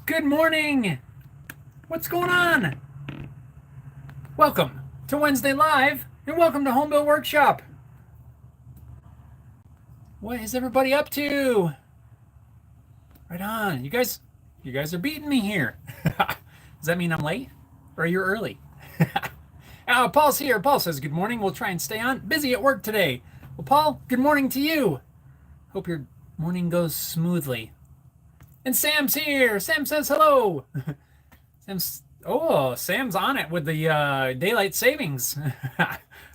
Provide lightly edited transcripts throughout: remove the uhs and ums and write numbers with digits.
Good morning. What's going on? Welcome to Wednesday Live and welcome to Home Build Workshop. What is everybody up to? Right on. You guys are beating me here. Does that mean I'm late or are you early? Paul's here. Paul says good morning. We'll try and stay on. Busy at work today. Well, Paul, good morning to you. Hope your morning goes smoothly. And Sam's here. Sam says hello. Sam's on it with the daylight savings.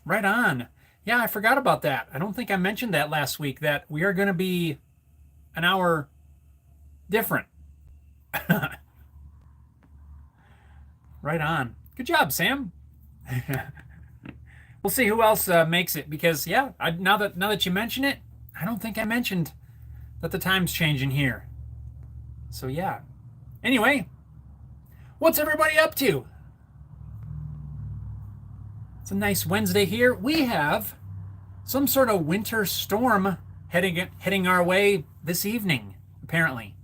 Right on. Yeah, I forgot about that. I don't think I mentioned that last week, that we are going to be an hour different. Right on. Good job, Sam. We'll see who else makes it, because now that you mention it, I don't think I mentioned that the time's changing here. So yeah. Anyway, what's everybody up to? It's a nice Wednesday here. We have some sort of winter storm heading our way this evening, apparently.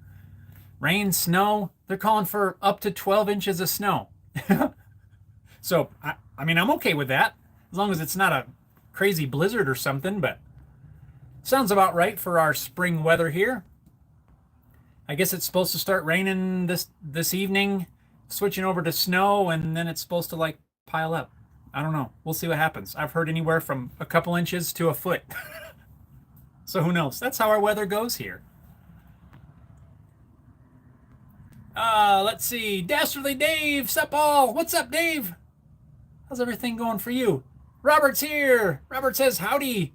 Rain, snow. They're calling for up to 12 inches of snow. So, I mean, I'm okay with that, as long as it's not a crazy blizzard or something, but sounds about right for our spring weather here. I guess it's supposed to start raining this evening, switching over to snow, and then it's supposed to like pile up. I don't know. We'll see what happens. I've heard anywhere from a couple inches to a foot. So who knows? That's how our weather goes here. Let's see. Dastardly Dave, sup all? What's up, Dave? How's everything going for you? Robert's here. Robert says howdy.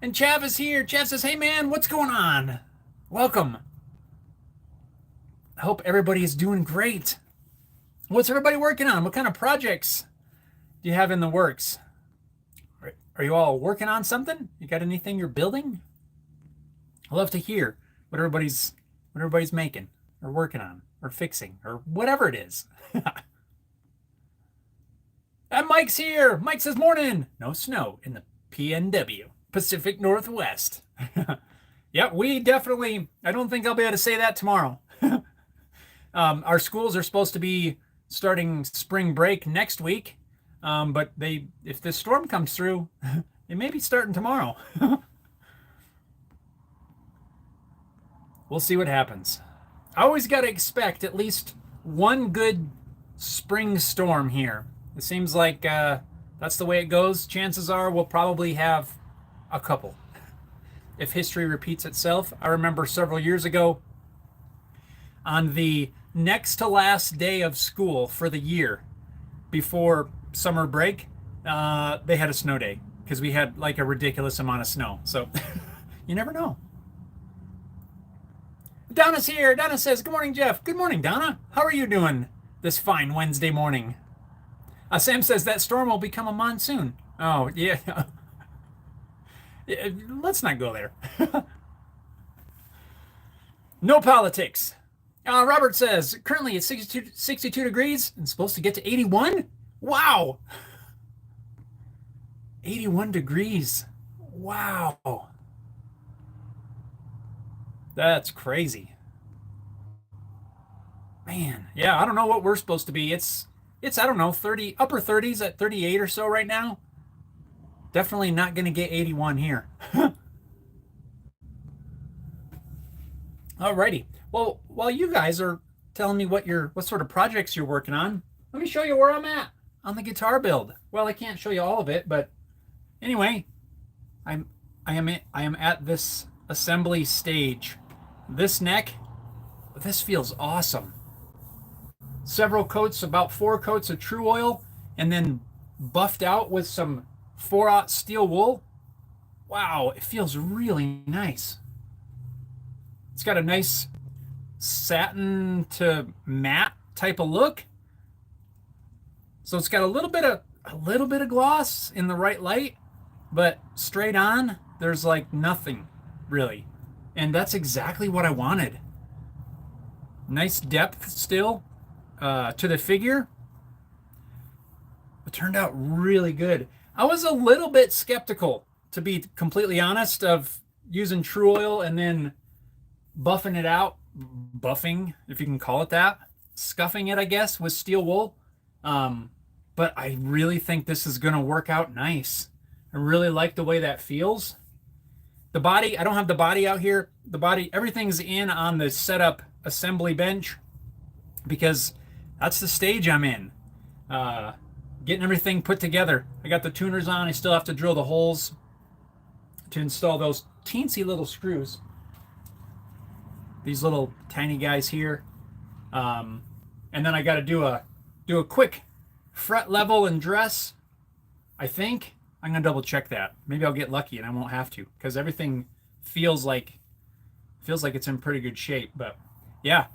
And Chav is here. Chav says, hey man, what's going on? Welcome. I hope everybody is doing great. What's everybody working on? What kind of projects do you have in the works? Are you all working on something? You got anything you're building? I love to hear what everybody's making or working on or fixing or whatever it is. And Mike's here. Mike says morning. No snow in the PNW, Pacific Northwest. Yep, we definitely, I don't think I'll be able to say that tomorrow. Our schools are supposed to be starting spring break next week, but if this storm comes through, it may be starting tomorrow. We'll see what happens. I always got to expect at least one good spring storm here. It seems like that's the way it goes. Chances are we'll probably have a couple. If history repeats itself, I remember several years ago, on the next to last day of school for the year before summer break, they had a snow day because we had like a ridiculous amount of snow. So you never know. Donna's here. Donna says, good morning, Jeff. Good morning, Donna. How are you doing this fine Wednesday morning? Sam says that storm will become a monsoon. Oh, yeah. Let's not go there. No politics. Robert says, currently it's 62 degrees and supposed to get to 81? Wow. 81 degrees. Wow. That's crazy. Man, yeah, I don't know what we're supposed to be. It's I don't know, upper 30s at 38 or so right now. Definitely not going to get 81 here. Alrighty. Well, while you guys are telling me what sort of projects you're working on, let me show you where I'm at on the guitar build. Well, I can't show you all of it, but anyway, I am at this assembly stage. This neck, this feels awesome. Several coats, about 4 coats of True Oil, and then buffed out with some 4/0 steel wool. Wow, it feels really nice. It's got a nice satin to matte type of look. So it's got a little bit of gloss in the right light, but straight on, there's like nothing really. And that's exactly what I wanted. Nice depth still to the figure. It turned out really good. I was a little bit skeptical, to be completely honest, of using True Oil and then buffing it out buffing, if you can call it that, scuffing it, I guess, with steel wool. But I really think this is going to work out nice. I really like the way that feels. The body, I don't have the body out here. The body, everything's in on the setup assembly bench because that's the stage I'm in. Getting everything put together. I got the tuners on. I still have to drill the holes to install those teensy little screws. These little tiny guys here. And then I got to do a quick fret level and dress. I think I'm gonna double check that. Maybe I'll get lucky and I won't have to because everything feels like it's in pretty good shape. But yeah,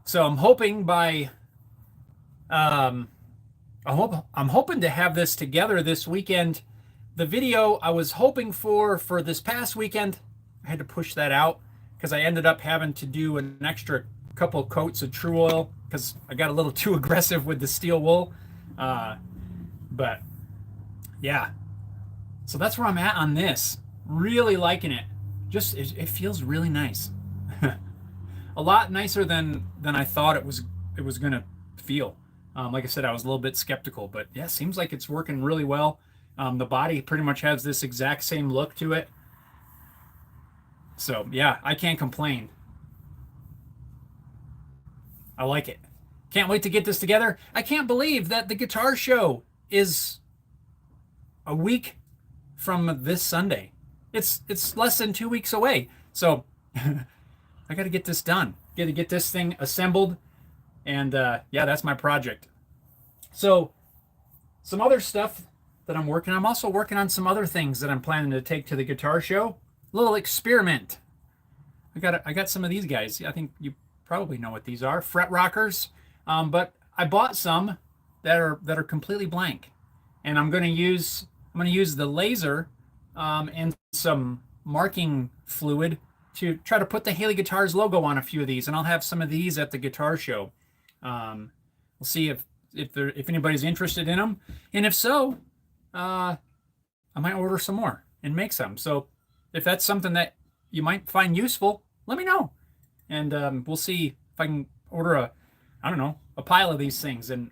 so I'm hoping by I'm hoping to have this together this weekend. The video I was hoping for this past weekend, I had to push that out because I ended up having to do an extra couple coats of True Oil because I got a little too aggressive with the steel wool. But yeah, so that's where I'm at on this. Really liking it. Just it feels really nice. A lot nicer than I thought it was gonna feel. Like I said, I was a little bit skeptical, but yeah, seems like it's working really well. The body pretty much has this exact same look to it. So yeah, I can't complain. I like it. Can't wait to get this together. I can't believe that the guitar show is a week from this Sunday. It's less than 2 weeks away. So I got to get this done. Got to get this thing assembled. And yeah, that's my project. So some other stuff that I'm working on. I'm also working on some other things that I'm planning to take to the guitar show. A little experiment. I got some of these guys. I think you probably know what these are. Fret rockers. But I bought some that are completely blank. And I'm going to use the laser and some marking fluid to try to put the Haley Guitars logo on a few of these, and I'll have some of these at the guitar show. We'll see if anybody's interested in them, and if so, I might order some more and make some. So if that's something that you might find useful, let me know, and we'll see if I can order a pile of these things and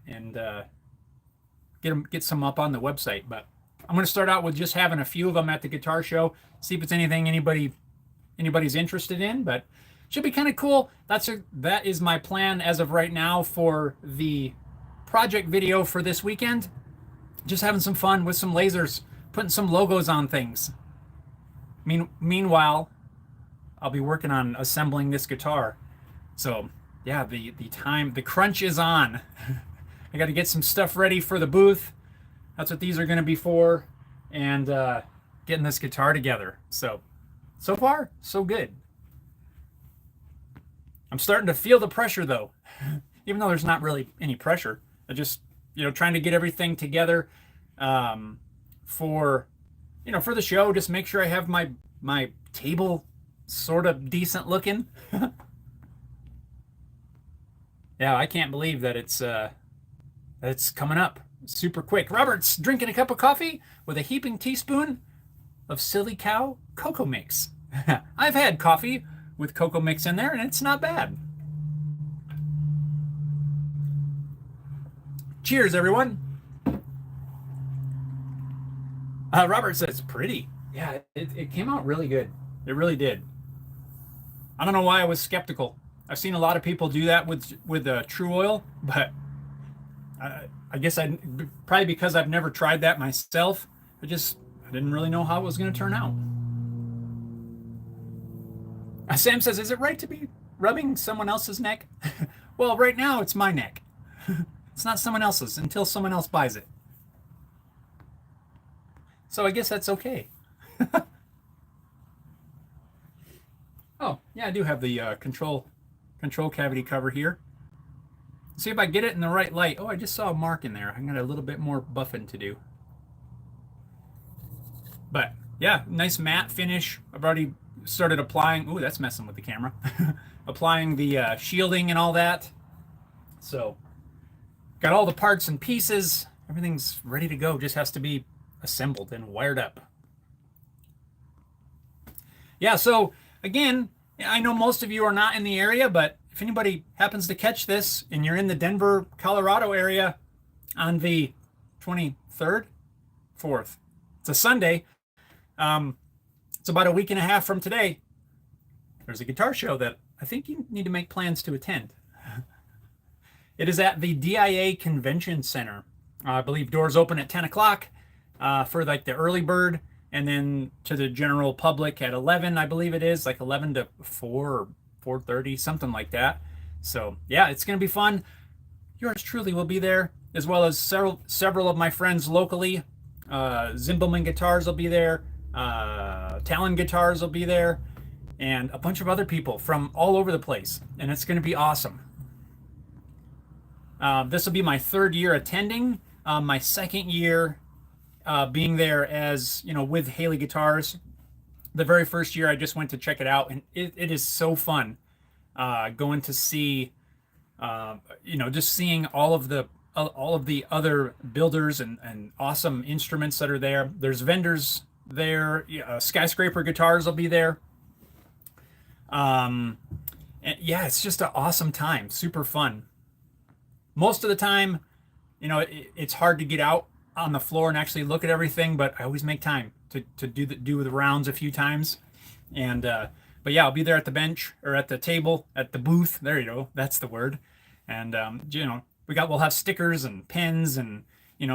get some up on the website. But I'm going to start out with just having a few of them at the guitar show, see if it's anything anybody's interested in, but should be kind of cool. That is my plan as of right now for the project video for this weekend. Just having some fun with some lasers, putting some logos on things. Meanwhile, I'll be working on assembling this guitar. So yeah, the crunch is on. I got to get some stuff ready for the booth. That's what these are going to be for, and getting this guitar together. So far, so good. I'm starting to feel the pressure though, even though there's not really any pressure. I just, trying to get everything together for the show. Just make sure I have my table sort of decent looking. Yeah, I can't believe that it's coming up super quick. Robert's drinking a cup of coffee with a heaping teaspoon of Silly Cow cocoa mix. I've had coffee with cocoa mix in there, and it's not bad. Cheers, everyone. Robert says, pretty. Yeah, it came out really good. It really did. I don't know why I was skeptical. I've seen a lot of people do that with True Oil, but I guess probably because I've never tried that myself, I didn't really know how it was going to turn out. Sam says, is it right to be rubbing someone else's neck? Well, right now it's my neck. It's not someone else's until someone else buys it. So I guess that's okay. Oh, yeah, I do have the control cavity cover here. See if I get it in the right light. Oh, I just saw a mark in there. I got a little bit more buffing to do. But yeah, nice matte finish. I've already started applying. Ooh, that's messing with the camera. Applying the shielding and all that. So got all the parts and pieces. Everything's ready to go. Just has to be assembled and wired up. Yeah, so again, I know most of you are not in the area, but if anybody happens to catch this and you're in the Denver, Colorado area on the 23rd, 4th, it's a Sunday. It's about a week and a half from today. There's a guitar show that I think you need to make plans to attend. It is at the DIA Convention Center. I believe doors open at 10 o'clock for like the early bird, and then to the general public at 11, I believe it is, like 11 to 4 or 4:30, something like that. So yeah, it's going to be fun. Yours truly will be there, as well as several of my friends locally. Zimbelman Guitars will be there. Talon Guitars will be there, and a bunch of other people from all over the place, and it's going to be awesome. This will be my 3rd year attending, my 2nd year being there as, with Haley Guitars. The very first year I just went to check it out, and it is so fun going to see, just seeing all of the other builders and awesome instruments that are there. There's vendors there. Skyscraper Guitars will be there. And yeah, it's just an awesome time. Super fun. Most of the time, it's hard to get out on the floor and actually look at everything, but I always make time to do the rounds a few times. And but yeah, I'll be there at the bench or at the table at the booth. There you go. That's the word. And we'll have stickers and pins and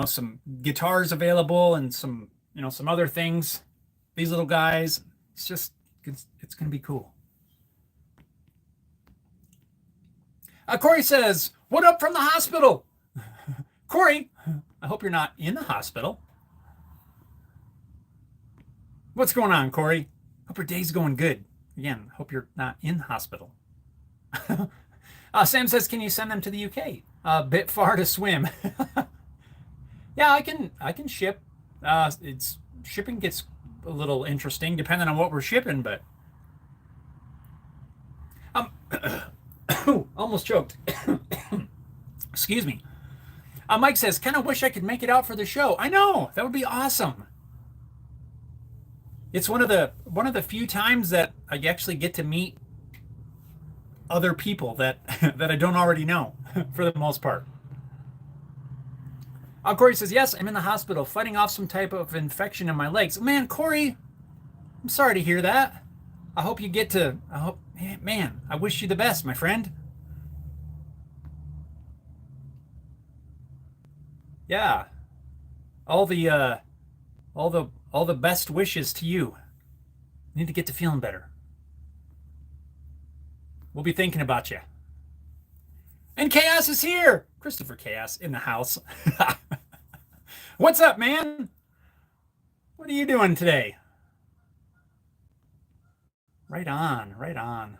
some guitars available and some other things. These little guys. It's gonna be cool. Corey says, "What up from the hospital?" Corey, I hope you're not in the hospital. What's going on, Corey? Hope your day's going good. Again, hope you're not in the hospital. Sam says, "Can you send them to the UK? A bit far to swim." Yeah, I can ship. It's shipping gets a little interesting depending on what we're shipping, but almost choked. Excuse me. Mike says, "Kind of wish I could make it out for the show." I know, that would be awesome. It's one of the few times that I actually get to meet other people that that I don't already know for the most part. Corey says, "Yes, I'm in the hospital fighting off some type of infection in my legs." Man, Corey, I'm sorry to hear that. I hope you get to. Man, I wish you the best, my friend. Yeah, all the best wishes to you. You need to get to feeling better. We'll be thinking about you. And Chaos is here. Christopher Chaos in the house. What's up, man? What are you doing today? Right on, right on.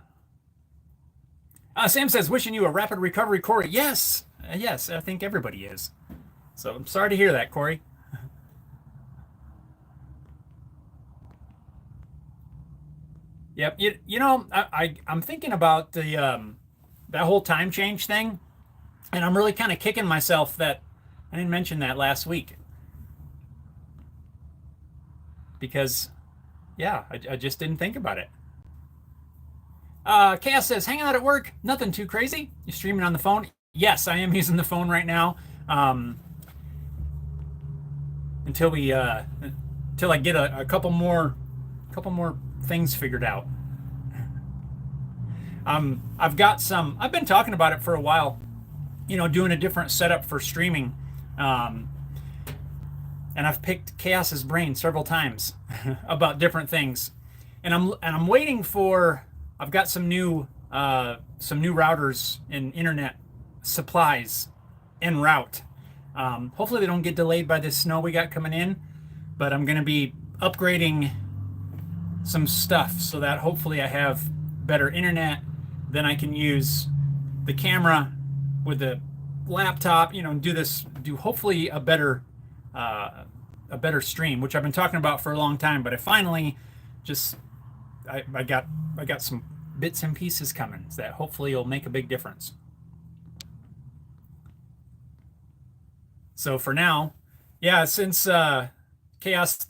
Sam says, "Wishing you a rapid recovery, Corey." Yes, yes, I think everybody is. So I'm sorry to hear that, Corey. Yep. I'm thinking about that whole time change thing, and I'm really kind of kicking myself that I didn't mention that last week because, yeah, I just didn't think about it. Chaos says, "Hanging out at work, nothing too crazy. You streaming on the phone?" Yes, I am using the phone right now. Until I get a couple more things figured out. I've been talking about it for a while, doing a different setup for streaming. And I've picked Chaos's brain several times about different things. And I'm waiting for. I've got some new routers and internet supplies en route. Hopefully they don't get delayed by this snow we got coming in, but I'm going to be upgrading some stuff so that hopefully I have better internet. Then I can use the camera with the laptop, and do hopefully a better stream, which I've been talking about for a long time. But I finally I got some bits and pieces coming that hopefully will make a big difference. So for now, yeah, since Chaos,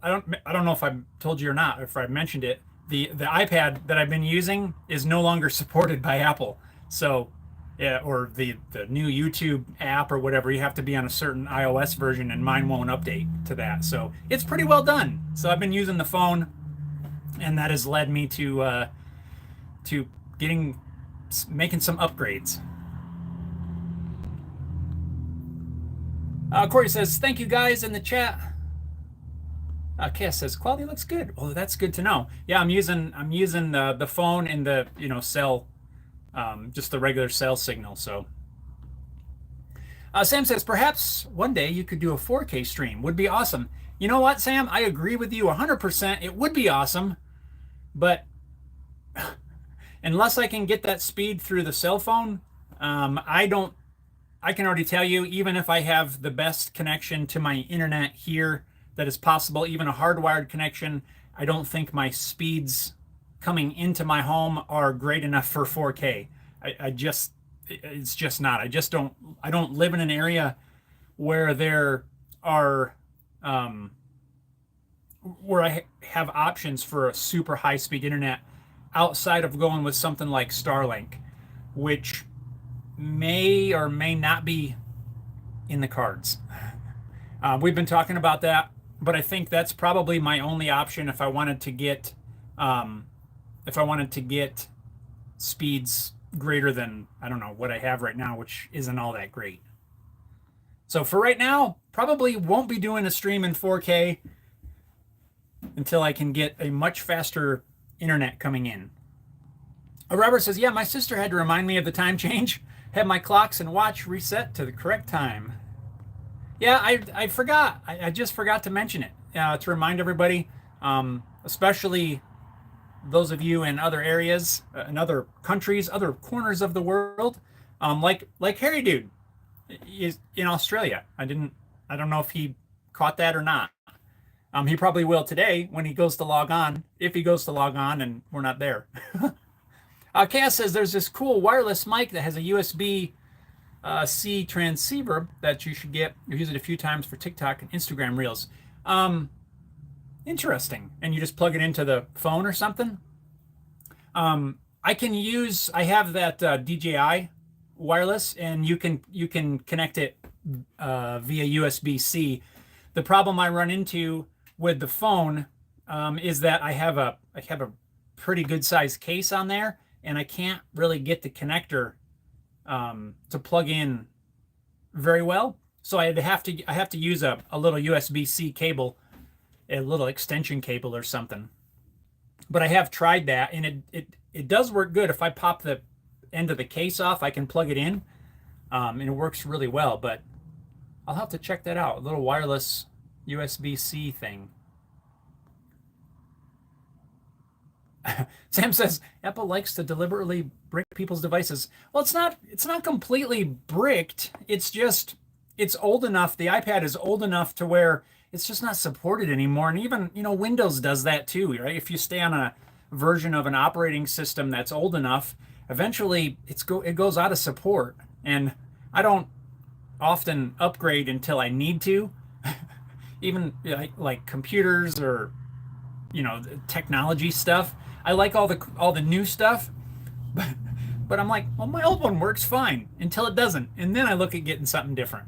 I don't know if I told you or not, if I mentioned it, the iPad that I've been using is no longer supported by Apple. So yeah, or the new YouTube app or whatever, you have to be on a certain iOS version, and mine won't update to that. So it's pretty well done. So I've been using the phone, and that has led me to making some upgrades. Corey says, thank you guys in the chat. Cass says quality looks good. Oh, that's good to know. Yeah, I'm using the phone and the cell, just the regular cell signal. So Sam says perhaps one day you could do a 4K stream. Would be awesome. You know what, Sam? I agree with you 100%. It would be awesome, but unless I can get that speed through the cell phone, I can already tell you, even if I have the best connection to my internet here that is possible, even a hardwired connection, I don't think my speeds coming into my home are great enough for 4K. It's just not. I don't live in an area where there are, where I have options for a super high speed internet outside of going with something like Starlink, which may or may not be in the cards. We've been talking about that, but I think that's probably my only option if I wanted to get speeds greater than, I don't know, what I have right now, which isn't all that great. So for right now, probably won't be doing a stream in 4K until I can get a much faster internet coming in. Robert says, yeah, my sister had to remind me of the time change. Had my clocks and watch reset to the correct time. Yeah, I forgot. I just forgot to mention it to remind everybody, especially those of you in other areas, in other countries, other corners of the world, like Harry Dude is in Australia. I don't know if he caught that or not. He probably will today when he goes to log on, if he goes to log on and we're not there. Chaos says there's this cool wireless mic that has a USB C transceiver that you should get. You've used it a few times for TikTok and Instagram Reels. Interesting. And you just plug it into the phone or something. I have that DJI wireless, and you can connect it via USB-C. The problem I run into with the phone is that I have a pretty good sized case on there, and I can't really get the connector to plug in very well. So I have to use a little USB-C cable, a little extension cable or something. But I have tried that, and it does work good. If I pop the end of the case off, I can plug it in, and it works really well. But I'll have to check that out. A little wireless USB-C thing. Sam says Apple likes to deliberately brick people's devices. Well, it's not completely bricked. It's old enough. The iPad is old enough to where it's just not supported anymore. And even, Windows does that too, right? If you stay on a version of an operating system that's old enough, eventually it goes out of support. And I don't often upgrade until I need to. Even like computers or technology stuff. I like all the new stuff, but I'm like, well, my old one works fine until it doesn't, and then I look at getting something different.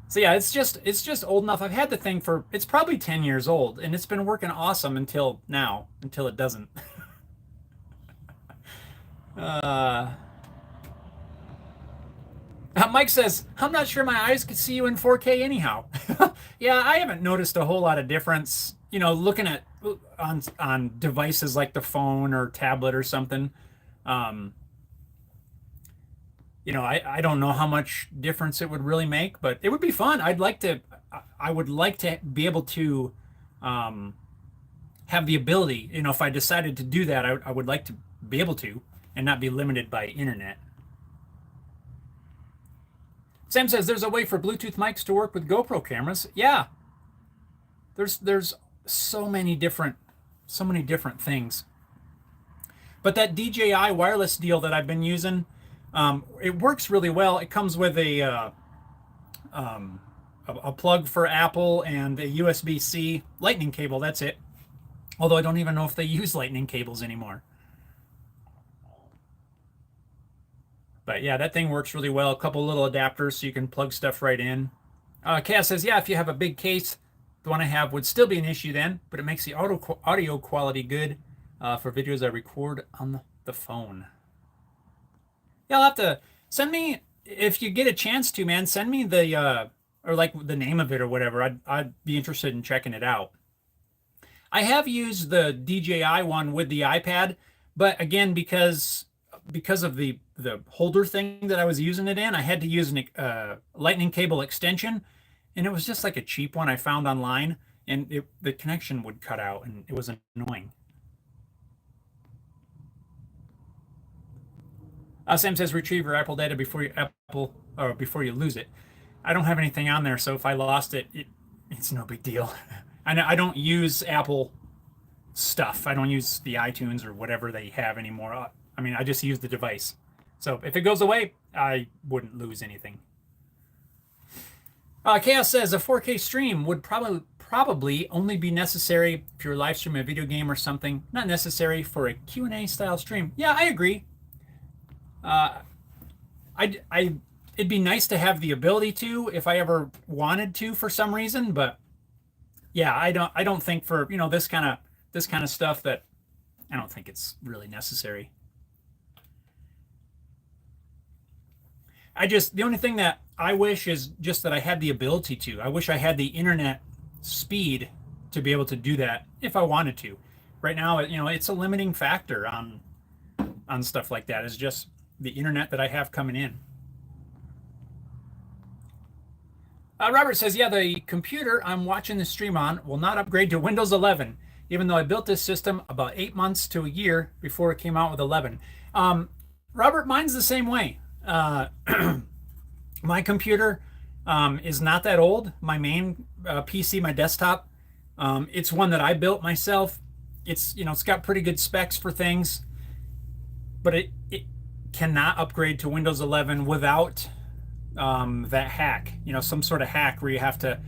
So yeah, it's just old enough. I've had the thing it's probably 10 years old, and it's been working awesome until now, until it doesn't. Mike says, I'm not sure my eyes could see you in 4K anyhow. Yeah, I haven't noticed a whole lot of difference, looking at on devices like the phone or tablet or something. I don't know how much difference it would really make, but it would be fun. I would like to be able to have the ability, if I decided to do that, I would like to be able to and not be limited by internet. Sam says there's a way for Bluetooth mics to work with GoPro cameras. Yeah. There's so many different things. But that DJI wireless deal that I've been using, it works really well. It comes with a plug for Apple and a USB-C lightning cable. That's it. Although I don't even know if they use lightning cables anymore. But yeah, that thing works really well. A couple little adapters so you can plug stuff right in. Cass says, yeah, if you have a big case, the one I have would still be an issue then, but it makes the audio quality good for videos I record on the phone. Yeah, I'll have to send me, if you get a chance to, man, send me the, or like the name of it or whatever. I'd be interested in checking it out. I have used the DJI one with the iPad, but again, because of the holder thing that I was using it in, I had to use a lightning cable extension, and it was just like a cheap one I found online, and the connection would cut out, and it was annoying. Sam says retrieve your Apple data before you lose it. I don't have anything on there, so if I lost it, it's no big deal. I don't use Apple stuff. I don't use the iTunes or whatever they have anymore. I mean, I just use the device. So if it goes away, I wouldn't lose anything. Chaos says a 4K stream would probably only be necessary if you're live streaming a video game or something, not necessary for a Q&A style stream. Yeah, I agree. It'd be nice to have the ability to if I ever wanted to for some reason, but yeah, I don't think for, this kind of stuff that I don't think it's really necessary. The only thing that I wish is just that I had the ability to. I wish I had the internet speed to be able to do that if I wanted to. Right now, it's a limiting factor on stuff like that. Is just the internet that I have coming in. Robert says, yeah, the computer I'm watching the stream on will not upgrade to Windows 11, even though I built this system about 8 months to a year before it came out with 11. Robert, mine's the same way. My computer is not that old. My main PC, my desktop, it's one that I built myself. It's got pretty good specs for things, but it cannot upgrade to Windows 11 without that hack, some sort of hack where you have to,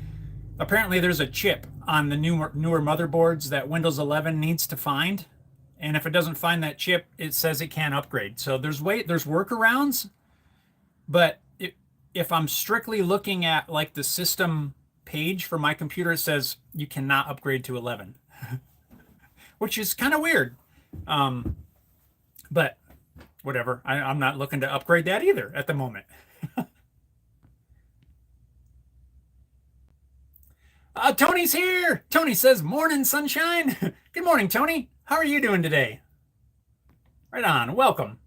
apparently there's a chip on the newer motherboards that Windows 11 needs to find. And if it doesn't find that chip, it says it can't upgrade. So there's workarounds, but if I'm strictly looking at like the system page for my computer, it says you cannot upgrade to 11, which is kind of weird. But whatever, I'm not looking to upgrade that either at the moment. Tony's here. Tony says, morning, sunshine. Good morning, Tony. How are you doing today? Right on. Welcome.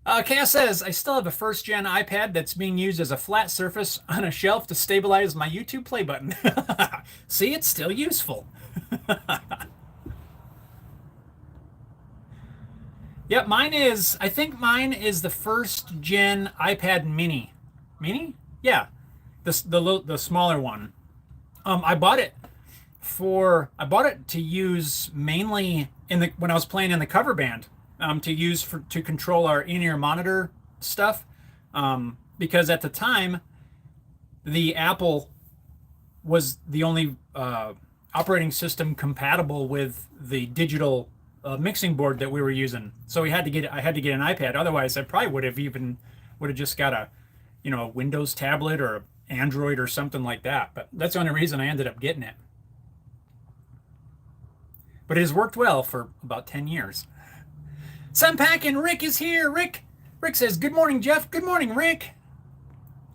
Cass says, I still have a first-gen iPad that's being used as a flat surface on a shelf to stabilize my YouTube play button. See, it's still useful. Yep, I think mine is the first-gen iPad mini. Mini? Yeah. The smaller one. I bought it to use mainly when I was playing in the cover band, to use to control our in-ear monitor stuff, because at the time the Apple was the only operating system compatible with the digital mixing board that we were using. So I had to get an iPad. Otherwise, I probably would have just got a Windows tablet or Android or something like that. But that's the only reason I ended up getting it. But it has worked well for about 10 years. Sunpack and Rick is here. Rick says, good morning, Jeff. Good morning, Rick.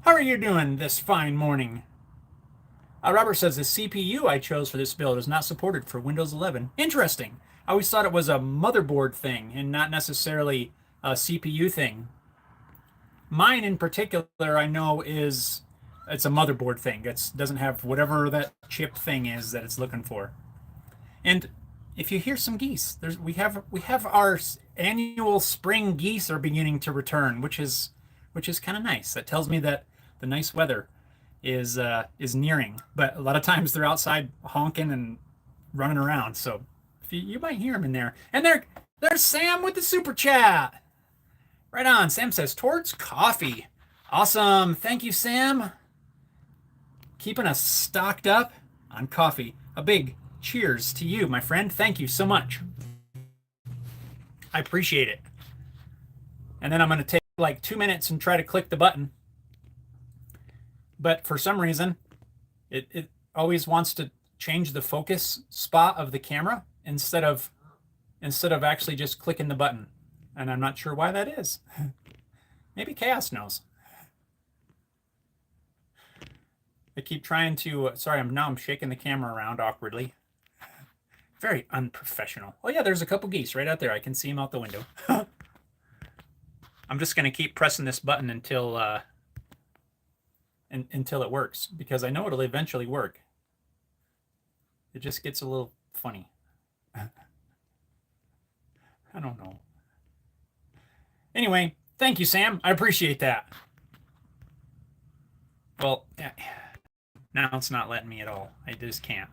How are you doing this fine morning? Robert says the CPU I chose for this build is not supported for Windows 11. Interesting. I always thought it was a motherboard thing and not necessarily a CPU thing. Mine in particular, I know it's a motherboard thing. It doesn't have whatever that chip thing is that it's looking for. And if you hear some geese, we have our annual spring geese are beginning to return, which is kind of nice. That tells me that the nice weather is nearing. But a lot of times they're outside honking and running around, so you might hear them in there. And there's Sam with the super chat. Right on. Sam says towards coffee. Awesome. Thank you, Sam. Keeping us stocked up on coffee. a big cheers to you, my friend. Thank you so much. I appreciate it. And then I'm going to take like 2 minutes and try to click the button. But for some reason, it always wants to change the focus spot of the camera instead of actually just clicking the button. And I'm not sure why that is. Maybe Chaos knows. I keep trying to, sorry, I'm shaking the camera around awkwardly. Very unprofessional. Oh yeah, there's a couple geese right out there. I can see them out the window. I'm just going to keep pressing this button until it works, because I know it'll eventually work. It just gets a little funny. I don't know. Anyway, thank you, Sam. I appreciate that. Well, now it's not letting me at all. I just can't.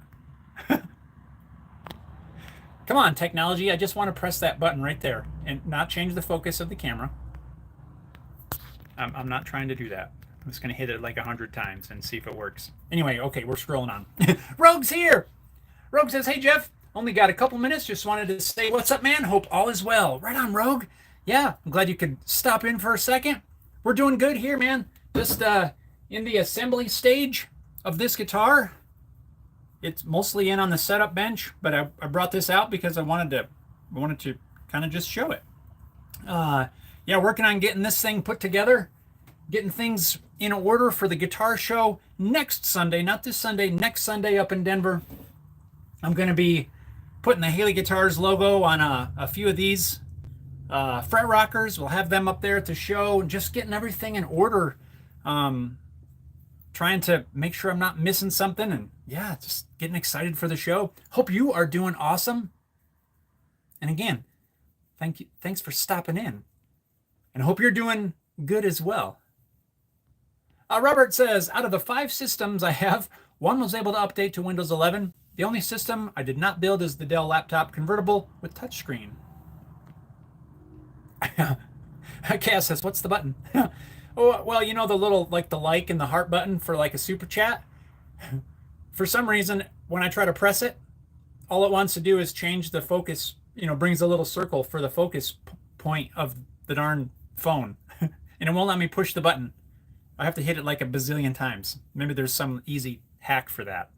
Come on, technology. I just want to press that button right there and not change the focus of the camera. I'm not trying to do that. I'm just going to hit it like 100 times and see if it works. Anyway, okay, we're scrolling on. Rogue's here. Rogue says, hey, Jeff, only got a couple minutes. Just wanted to say, what's up, man? Hope all is well. Right on, Rogue. Yeah, I'm glad you could stop in for a second. We're doing good here, man. Just in the assembly stage of this guitar. It's mostly in on the setup bench, but I brought this out because I wanted to kind of just show it. Yeah, working on getting this thing put together, getting things in order for the guitar show next Sunday, not this Sunday, next Sunday up in Denver. I'm going to be putting the Haley Guitars logo on a few of these fret rockers. We'll have them up there at the show, and just getting everything in order. Trying to make sure I'm not missing something, and yeah, just getting excited for the show. Hope you are doing awesome. And again, thanks for stopping in. And hope you're doing good as well. Robert says, out of the 5 systems I have, one was able to update to Windows 11. The only system I did not build is the Dell laptop convertible with touchscreen. Cass says, what's the button? Oh, well, you know the little, like the like and the heart button for like a super chat? For some reason, when I try to press it, all it wants to do is change the focus, brings a little circle for the focus point of the darn phone. And it won't let me push the button. I have to hit it like a bazillion times. Maybe there's some easy hack for that.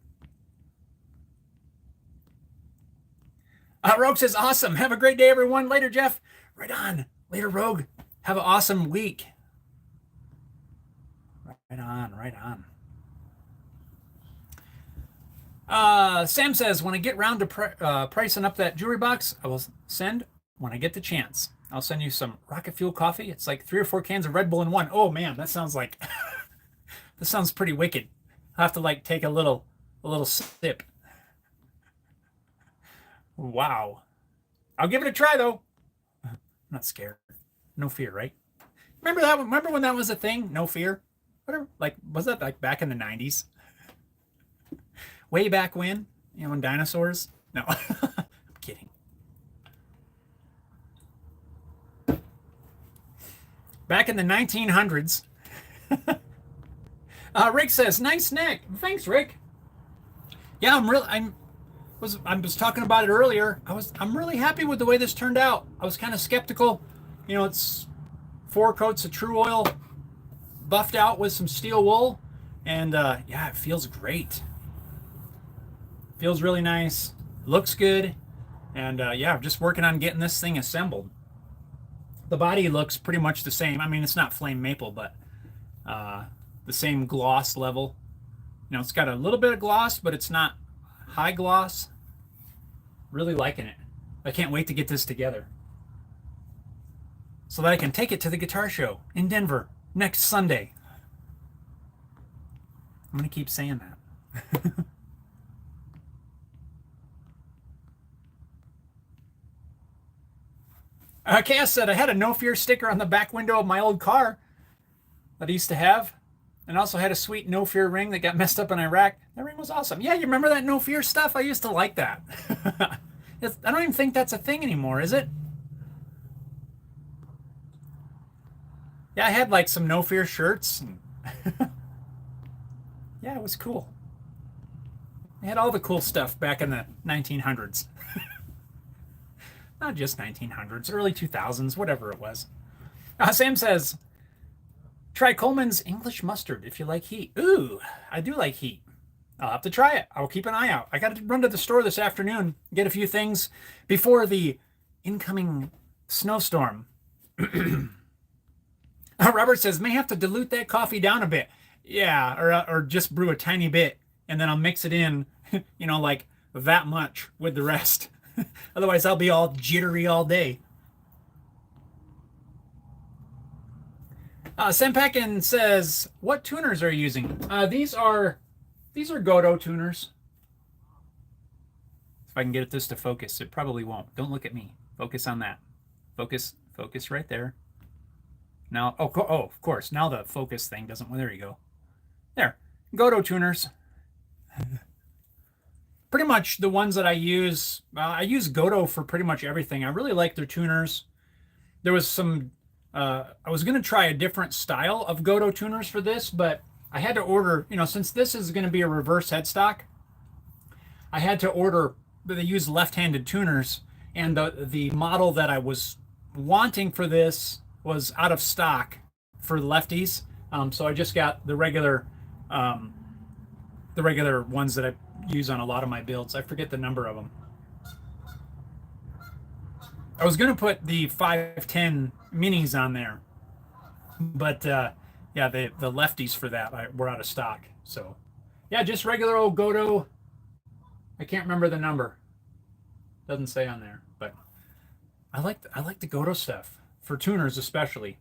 Rogue says, awesome. Have a great day, everyone. Later, Jeff. Right on. Later, Rogue. Have an awesome week. Right on, right on. Sam says, when I get round to pricing up that jewelry box, I will send when I get the chance. I'll send you some rocket fuel coffee. It's like 3 or 4 cans of Red Bull in one. Oh man, that sounds like that sounds pretty wicked. I'll have to like take a little sip. Wow. I'll give it a try though. I'm not scared. No fear, right? Remember when that was a thing? No fear? Whatever. Like, was that like back in the 90s? Way back when? When dinosaurs? No. I'm kidding. Back in the 1900s. Rick says, nice neck. Thanks, Rick. Yeah, I was talking about it earlier. I'm really happy with the way this turned out. I was kind of skeptical. It's 4 coats of True Oil buffed out with some steel wool, and yeah, it feels great. Feels really nice. Looks good. And yeah, I'm just working on getting this thing assembled. The body looks pretty much the same. I mean, it's not flame maple, but the same gloss level. It's got a little bit of gloss, but it's not high gloss. Really liking it. I can't wait to get this together so that I can take it to the guitar show in Denver next Sunday. I'm going to keep saying that. Cass said, I had a No Fear sticker on the back window of my old car that I used to have, and also had a sweet No Fear ring that got messed up in Iraq. That ring was awesome. Yeah, you remember that No Fear stuff? I used to like that. I don't even think that's a thing anymore, is it? Yeah, I had like some No Fear shirts. And yeah, it was cool. They had all the cool stuff back in the 1900s. Not just 1900s, early 2000s, whatever it was. Sam says, try Coleman's English mustard if you like heat. Ooh, I do like heat. I'll have to try it. I'll keep an eye out. I got to run to the store this afternoon, get a few things before the incoming snowstorm. Robert says, may have to dilute that coffee down a bit. Yeah, or just brew a tiny bit, and then I'll mix it in, like that much with the rest. Otherwise, I'll be all jittery all day. Senpakin says, what tuners are you using? These are Godo tuners. If I can get this to focus, it probably won't. Don't look at me. Focus on that. Focus right there. Now, oh, of course. Now the focus thing doesn't. Well, there you go. There, Godo tuners. Pretty much the ones that I use Godo for pretty much everything. I really like their tuners. There was some, I was going to try a different style of Godo tuners for this, but I had to order, since this is going to be a reverse headstock, I had to order, they use left-handed tuners, and the model that I was wanting for this was out of stock for lefties. So I just got the regular ones that I use on a lot of my builds. I forget the number of them. I was going to put the 510 minis on there, but yeah, the lefties for that were out of stock. So yeah, just regular old Godo. I can't remember the number. Doesn't say on there, but I like the Godo stuff for tuners especially.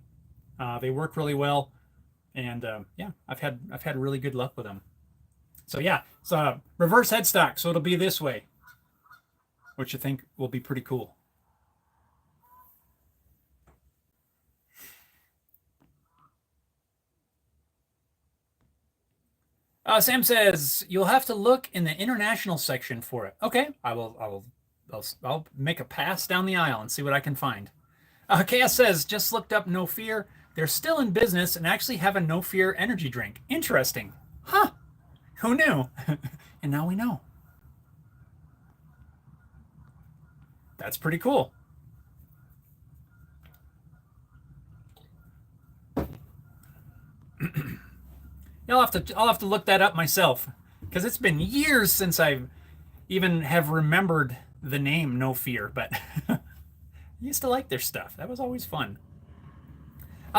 They work really well, and yeah, I've had really good luck with them. So yeah, it's a reverse headstock, so it'll be this way, which I think will be pretty cool. Sam says you'll have to look in the international section for it. Okay, I'll make a pass down the aisle and see what I can find. KS says just looked up No Fear. They're still in business and actually have a No Fear energy drink. Interesting, huh? Who knew? And now we know. That's pretty cool. I'll have to look that up myself, because it's been years since I even have remembered the name No Fear, but I used to like their stuff. That was always fun.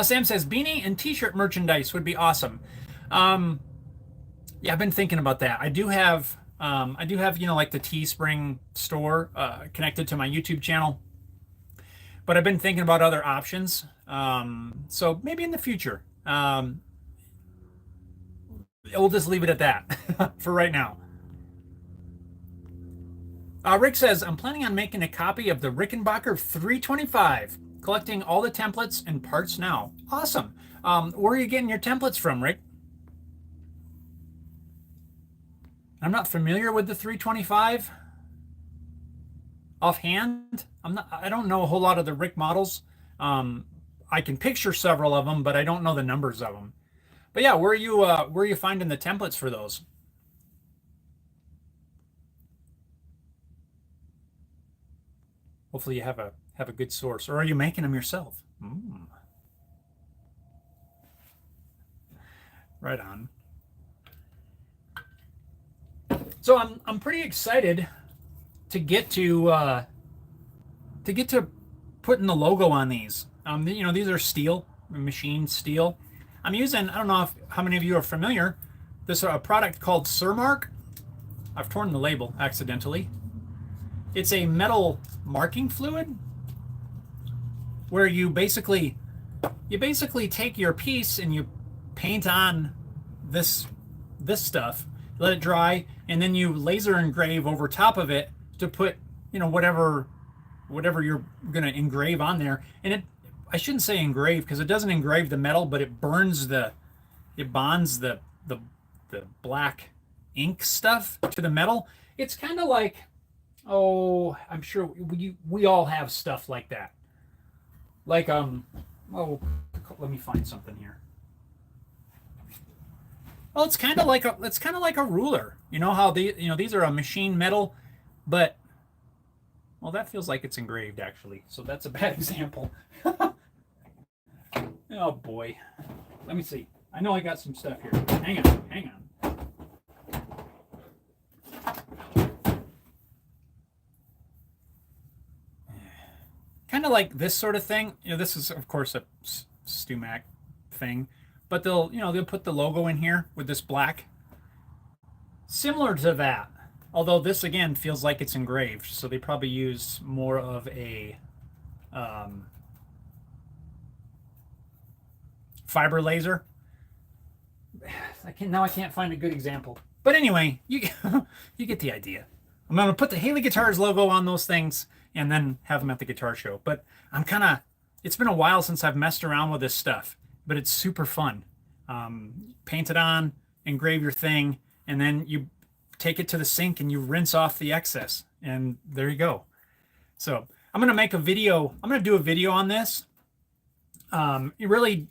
Sam says beanie and t-shirt merchandise would be awesome. Yeah, I've been thinking about that. I do have like the TeeSpring store connected to my YouTube channel, but I've been thinking about other options. So maybe in the future. We'll just leave it at that for right now. Rick says, I'm planning on making a copy of the Rickenbacker 325, collecting all the templates and parts now. Awesome. Where are you getting your templates from, Rick? I'm not familiar with the 325 offhand. I don't know a whole lot of the Rick models. I can picture several of them, but I don't know the numbers of them. But yeah, where are you finding the templates for those? Hopefully you have a good source, or are you making them yourself? Right on. So I'm pretty excited to get to putting the logo on these. These are steel, machined steel. I'm using, I don't know how many of you are familiar, this a product called Surmark. I've torn the label accidentally. It's a metal marking fluid where you basically take your piece and you paint on this stuff, let it dry, and then you laser engrave over top of it to put, whatever you're going to engrave on there. And I shouldn't say engrave, because it doesn't engrave the metal, but it bonds the black ink stuff to the metal. It's kind of like, I'm sure we all have stuff like that. Like, let me find something here. Well, it's kind of like a ruler. You know how these are a machine metal, but well, that feels like it's engraved actually. So that's a bad example. Oh boy. Let me see. I know I got some stuff here. Hang on. Kind of like this sort of thing. This is of course a StuMac thing, but they'll put the logo in here with this black, similar to that. Although this again feels like it's engraved, so they probably use more of a fiber laser. I can't find a good example. But anyway, you you get the idea. I'm gonna put the Haley Guitars logo on those things and then have them at the guitar show. But it's been a while since I've messed around with this stuff, but it's super fun. Paint it on, engrave your thing, and then you take it to the sink and you rinse off the excess, and there you go. So I'm gonna make a video. I'm gonna do a video on this. It really,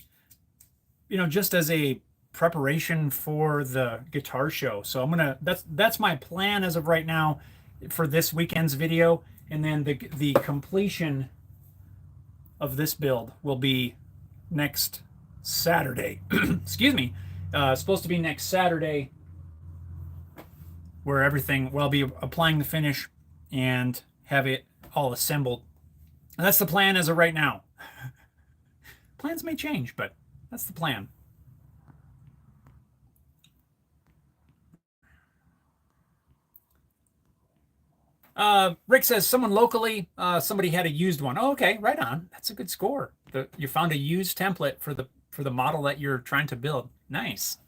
just as a preparation for the guitar show. So that's my plan as of right now for this weekend's video, and then the completion of this build will be next Saturday. Excuse me. Supposed to be next Saturday, where I'll be applying the finish and have it all assembled. And that's the plan as of right now. Plans may change, but that's the plan. Rick says someone locally, somebody had a used one. Oh, okay, right on. That's a good score. You found a used template for the model that you're trying to build. Nice.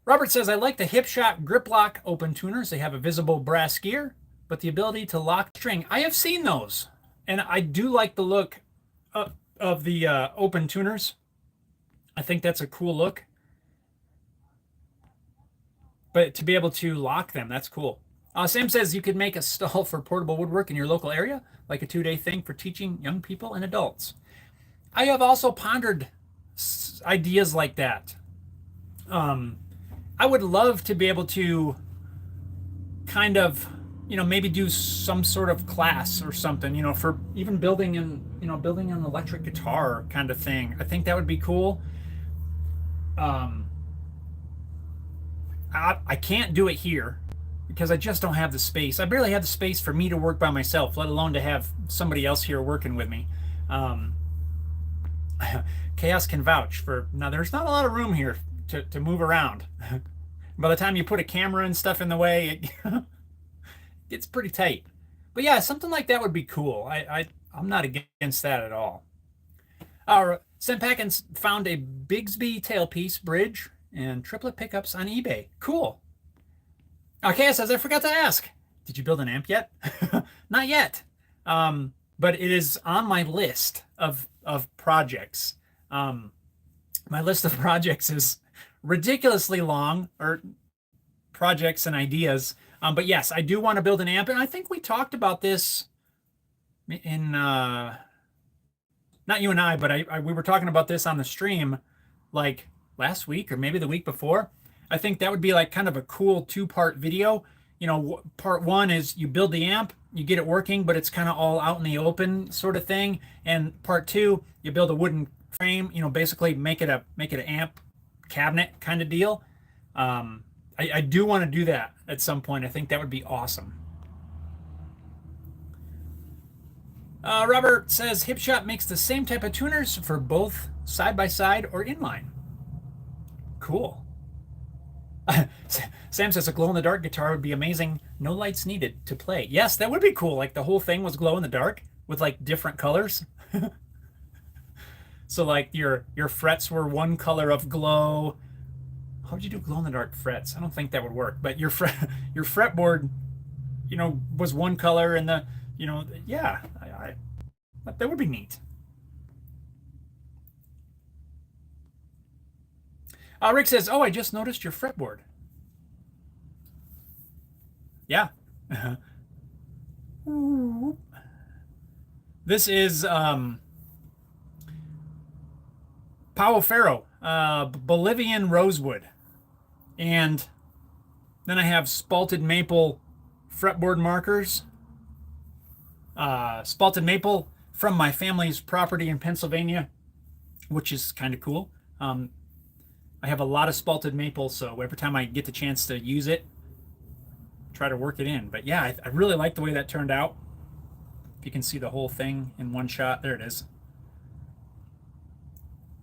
Robert says, I like the Hipshot grip lock open tuners. They have a visible brass gear, but the ability to lock string. I have seen those, and I do like the look of the open tuners. I think that's a cool look. But to be able to lock them, that's cool. Sam says you could make a stall for portable woodwork in your local area, like a 2-day thing for teaching young people and adults. I have also pondered ideas like that. I would love to be able to kind of, maybe do some sort of class or something, for even building an electric guitar kind of thing. I think that would be cool. I can't do it here because I just don't have the space. I barely have the space for me to work by myself, let alone to have somebody else here working with me. Chaos can vouch for, now there's not a lot of room here to move around. By the time you put a camera and stuff in the way, it gets pretty tight. But yeah, something like that would be cool. I'm not against that at all. Senpackins found a Bigsby tailpiece bridge and triplet pickups on eBay. Cool. Okay, says, I forgot to ask, did you build an amp yet? Not yet. But it is on my list of projects. My list of projects is ridiculously long, or projects and ideas. But yes, I do want to build an amp, and I think we talked about this in not you and I, but we were talking about this on the stream like last week or maybe the week before. I think that would be like kind of a cool 2-part video. Part 1 is you build the amp, you get it working, but it's kind of all out in the open sort of thing. And part 2, you build a wooden frame, basically make it an amp cabinet kind of deal. I do want to do that at some point. I think that would be awesome. Robert says Hipshot makes the same type of tuners for both side-by-side or inline. Cool. Sam says a glow-in-the-dark guitar would be amazing. No lights needed to play. Yes, that would be cool. Like the whole thing was glow-in-the-dark with like different colors. So like your frets were one color of glow. How would you do glow-in-the-dark frets? I don't think that would work. But your fretboard, was one color, and yeah, that would be neat. Rick says, oh, I just noticed your fretboard. Yeah. This is Paulo Ferro. Bolivian rosewood. And then I have spalted maple fretboard markers. Spalted maple from my family's property in Pennsylvania, which is kind of cool. I have a lot of spalted maple, so every time I get the chance to use it, try to work it in. But yeah, I really like the way that turned out. If you can see the whole thing in one shot, there it is.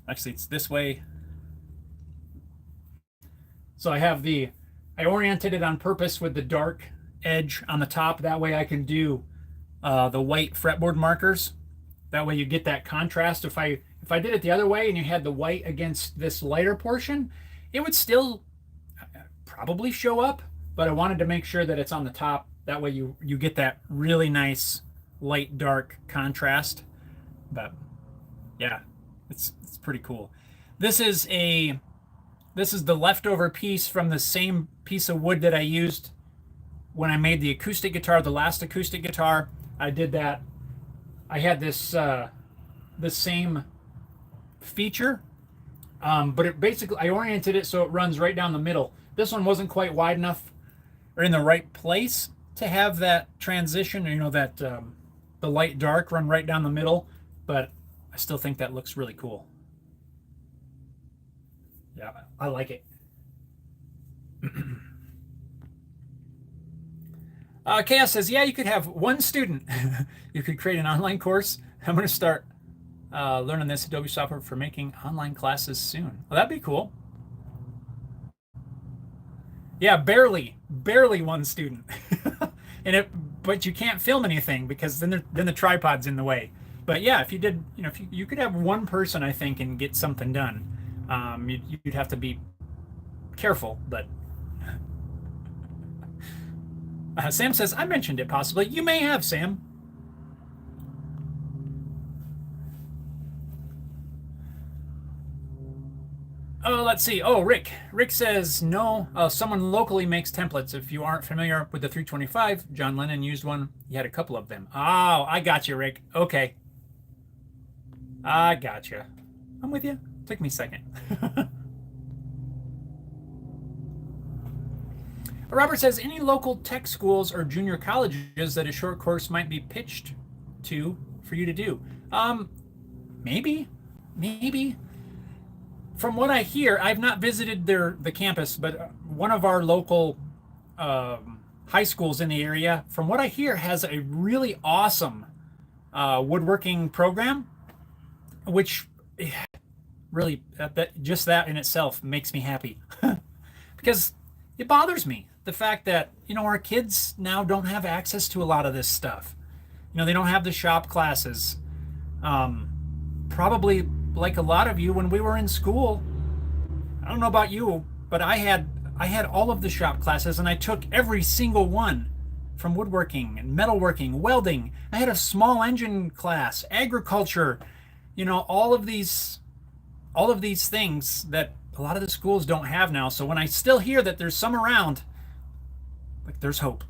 Actually, it's this way. So I oriented it on purpose with the dark edge on the top. That way I can do the white fretboard markers. That way you get that contrast. If I did it the other way and you had the white against this lighter portion, it would still probably show up, but I wanted to make sure that it's on the top. That way you get that really nice light dark contrast. But yeah, it's pretty cool. This is the leftover piece from the same piece of wood that I used when I made the acoustic guitar, the last acoustic guitar. I did that. I had this same feature, but it basically, I oriented it so it runs right down the middle. This one wasn't quite wide enough or in the right place to have that transition, that the light dark run right down the middle, but I still think that looks really cool. Yeah, I like it. Chaos says, yeah, you could have one student. You could create an online course. I'm going to start learning this Adobe software for making online classes soon. Well, that'd be cool. Yeah, barely one student. But you can't film anything because then the tripod's in the way. But yeah, if you did, if you could have one person, I think, and get something done. You'd have to be careful, but Sam says, I mentioned it possibly. You may have, Sam. Oh, let's see. Oh, Rick says, no, someone locally makes templates. If you aren't familiar with the 325, John Lennon used one. He had a couple of them. Oh, I got you, Rick. Okay. I got you. I'm with you. Took me a second. Robert says, any local tech schools or junior colleges that a short course might be pitched to for you to do? Maybe. From what I hear, I've not visited the campus, but one of our local high schools in the area, from what I hear, has a really awesome woodworking program, which really, just that in itself makes me happy. Because it bothers me, the fact that, our kids now don't have access to a lot of this stuff. They don't have the shop classes. Probably like a lot of you when we were in school. I don't know about you, but I had all of the shop classes, and I took every single one, from woodworking and metalworking, welding. I had a small engine class, agriculture, all of these things that a lot of the schools don't have now. So when I still hear that there's some around, like, there's hope.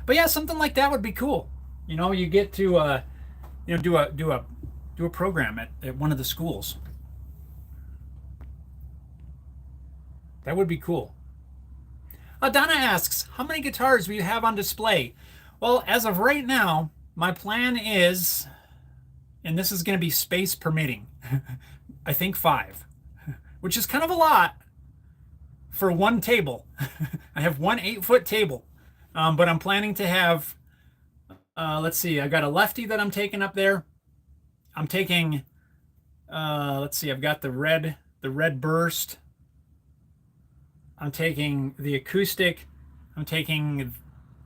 But yeah, something like that would be cool. You get to do a program at one of the schools. That would be cool. Donna asks, how many guitars will you have on display? Well, as of right now, my plan is, and this is going to be space permitting, I think 5, which is kind of a lot for one table. I have one 8-foot table, but I'm planning to have, let's see, I got a lefty that I'm taking up there. I'm taking, let's see, I've got the red burst. I'm taking the acoustic. I'm taking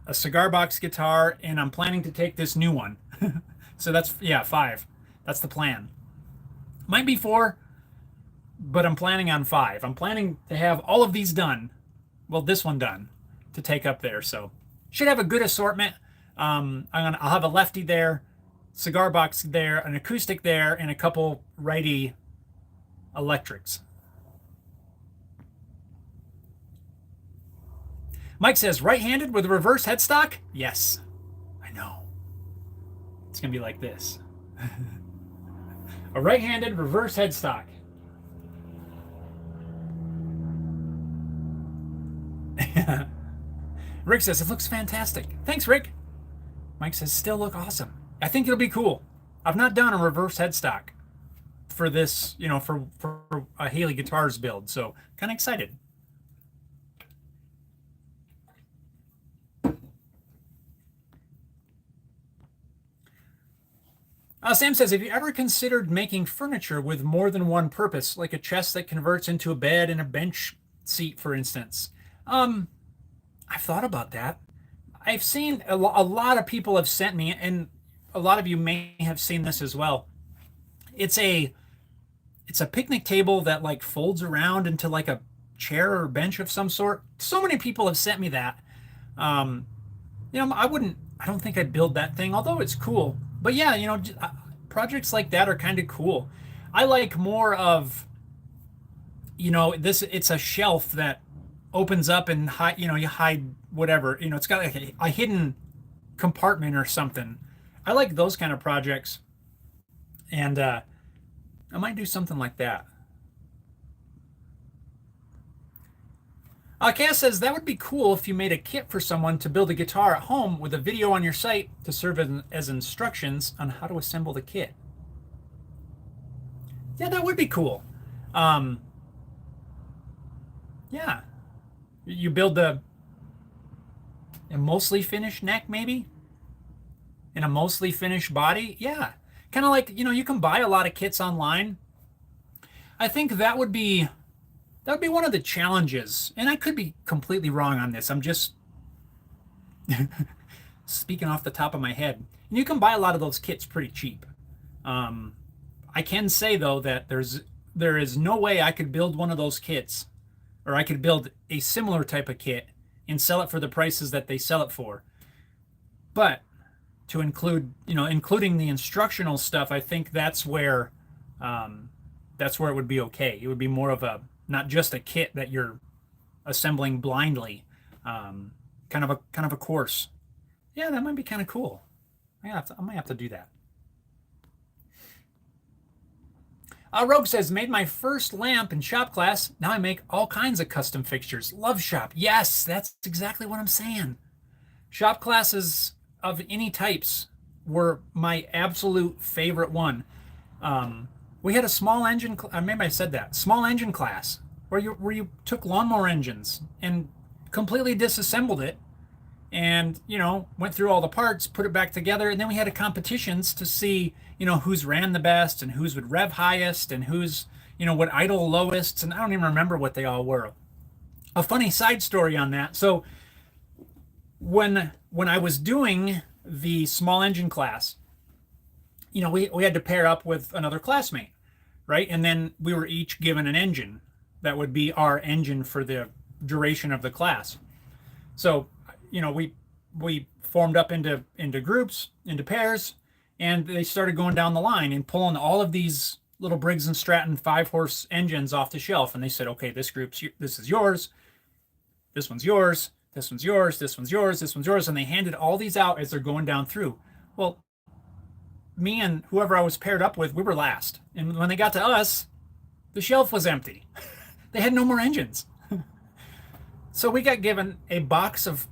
a cigar box guitar, and I'm planning to take this new one. So that's, yeah, 5. That's the plan. Might be 4, but I'm planning on 5. I'm planning to have all of these done. Well, this one done to take up there. So should have a good assortment. I'll have a lefty there, cigar box there, an acoustic there, and a couple righty electrics. Mike says, right-handed with a reverse headstock? Yes, I know. It's going to be like this. A right-handed reverse headstock. Rick says, it looks fantastic. Thanks, Rick. Mike says, still look awesome. I think it'll be cool. I've not done a reverse headstock for this, for a Haley Guitars build. So kind of excited. Sam says, have you ever considered making furniture with more than one purpose, like a chest that converts into a bed and a bench seat, for instance? I've thought about that. I've seen a lot of people have sent me, and a lot of you may have seen this as well. It's a picnic table that like folds around into like a chair or bench of some sort. So many people have sent me that. I don't think I'd build that thing, although it's cool. But yeah, projects like that are kind of cool. I like more of, it's a shelf that opens up and you hide whatever, it's got like a hidden compartment or something. I like those kind of projects. And I might do something like that. Cass says that would be cool if you made a kit for someone to build a guitar at home with a video on your site to serve as instructions on how to assemble the kit. Yeah, that would be cool. Yeah. You build a mostly finished neck, maybe? And a mostly finished body? Yeah. Kind of like, you can buy a lot of kits online. I think that would be one of the challenges. And I could be completely wrong on this. I'm just speaking off the top of my head. And you can buy a lot of those kits pretty cheap. I can say, though, that there is no way I could build one of those kits, or I could build a similar type of kit and sell it for the prices that they sell it for. But to including the instructional stuff, I think that's where it would be okay. It would be more of not just a kit that you're assembling blindly, kind of a course. Yeah, that might be kind of cool. I might have to do that. Rogue says, made my first lamp in shop class. Now I make all kinds of custom fixtures. Love shop. Yes, that's exactly what I'm saying. Shop classes of any types were my absolute favorite one. We had a small engine, maybe I said that, small engine class where you took lawnmower engines and completely disassembled it and, went through all the parts, put it back together. And then we had a competitions to see, who's ran the best and who's would rev highest and who's, would idle lowest. And I don't even remember what they all were. A funny side story on that. So when I was doing the small engine class, we had to pair up with another classmate, right? And then we were each given an engine that would be our engine for the duration of the class. So, we formed up into groups, into pairs, and they started going down the line and pulling all of these little Briggs and Stratton 5-horse engines off the shelf. And they said, okay, this is yours. This one's yours. This one's yours. This one's yours. This one's yours. And they handed all these out as they're going down through. Well, me and whoever I was paired up with, we were last. And when they got to us, the shelf was empty. They had no more engines. So we got given a box of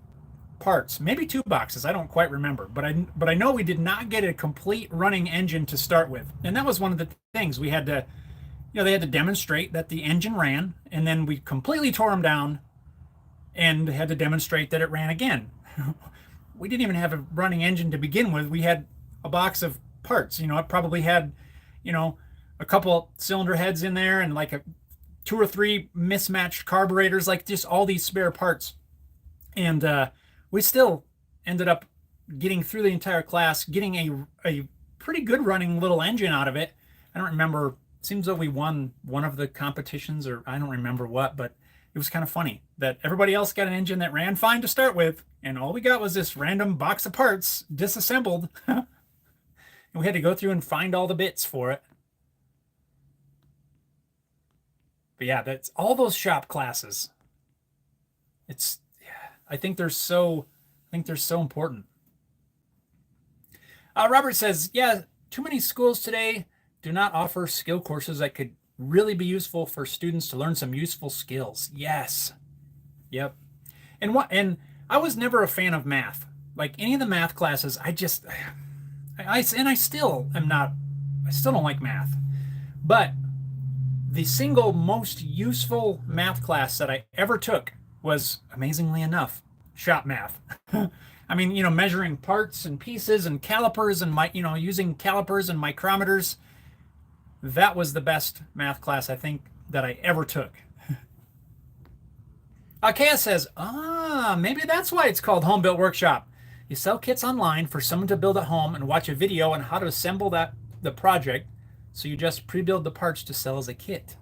parts, maybe 2 boxes, I don't quite remember, but I know we did not get a complete running engine to start with. And that was one of the things we had to, they had to demonstrate that the engine ran, and then we completely tore them down and had to demonstrate that it ran again. We didn't even have a running engine to begin with. We had a box of parts. It probably had, a couple cylinder heads in there and like 2 or 3 mismatched carburetors, like just all these spare parts. And we still ended up getting through the entire class, getting a pretty good running little engine out of it. I don't remember. It seems though we won one of the competitions, or I don't remember what, but it was kind of funny that everybody else got an engine that ran fine to start with, and all we got was this random box of parts disassembled. And we had to go through and find all the bits for it. But yeah, that's all those shop classes. I think they're so important. Robert says, yeah, too many schools today do not offer skill courses that could really be useful for students to learn some useful skills. Yes. Yep. And I was never a fan of math. Like any of the math classes, I still am not, I still don't like math. But the single most useful math class that I ever took was, amazingly enough, shop math. I mean, measuring parts and pieces and calipers and using calipers and micrometers. That was the best math class I think that I ever took. Akea says, maybe that's why it's called Home Built Workshop. You sell kits online for someone to build at home and watch a video on how to assemble the project, so you just pre-build the parts to sell as a kit.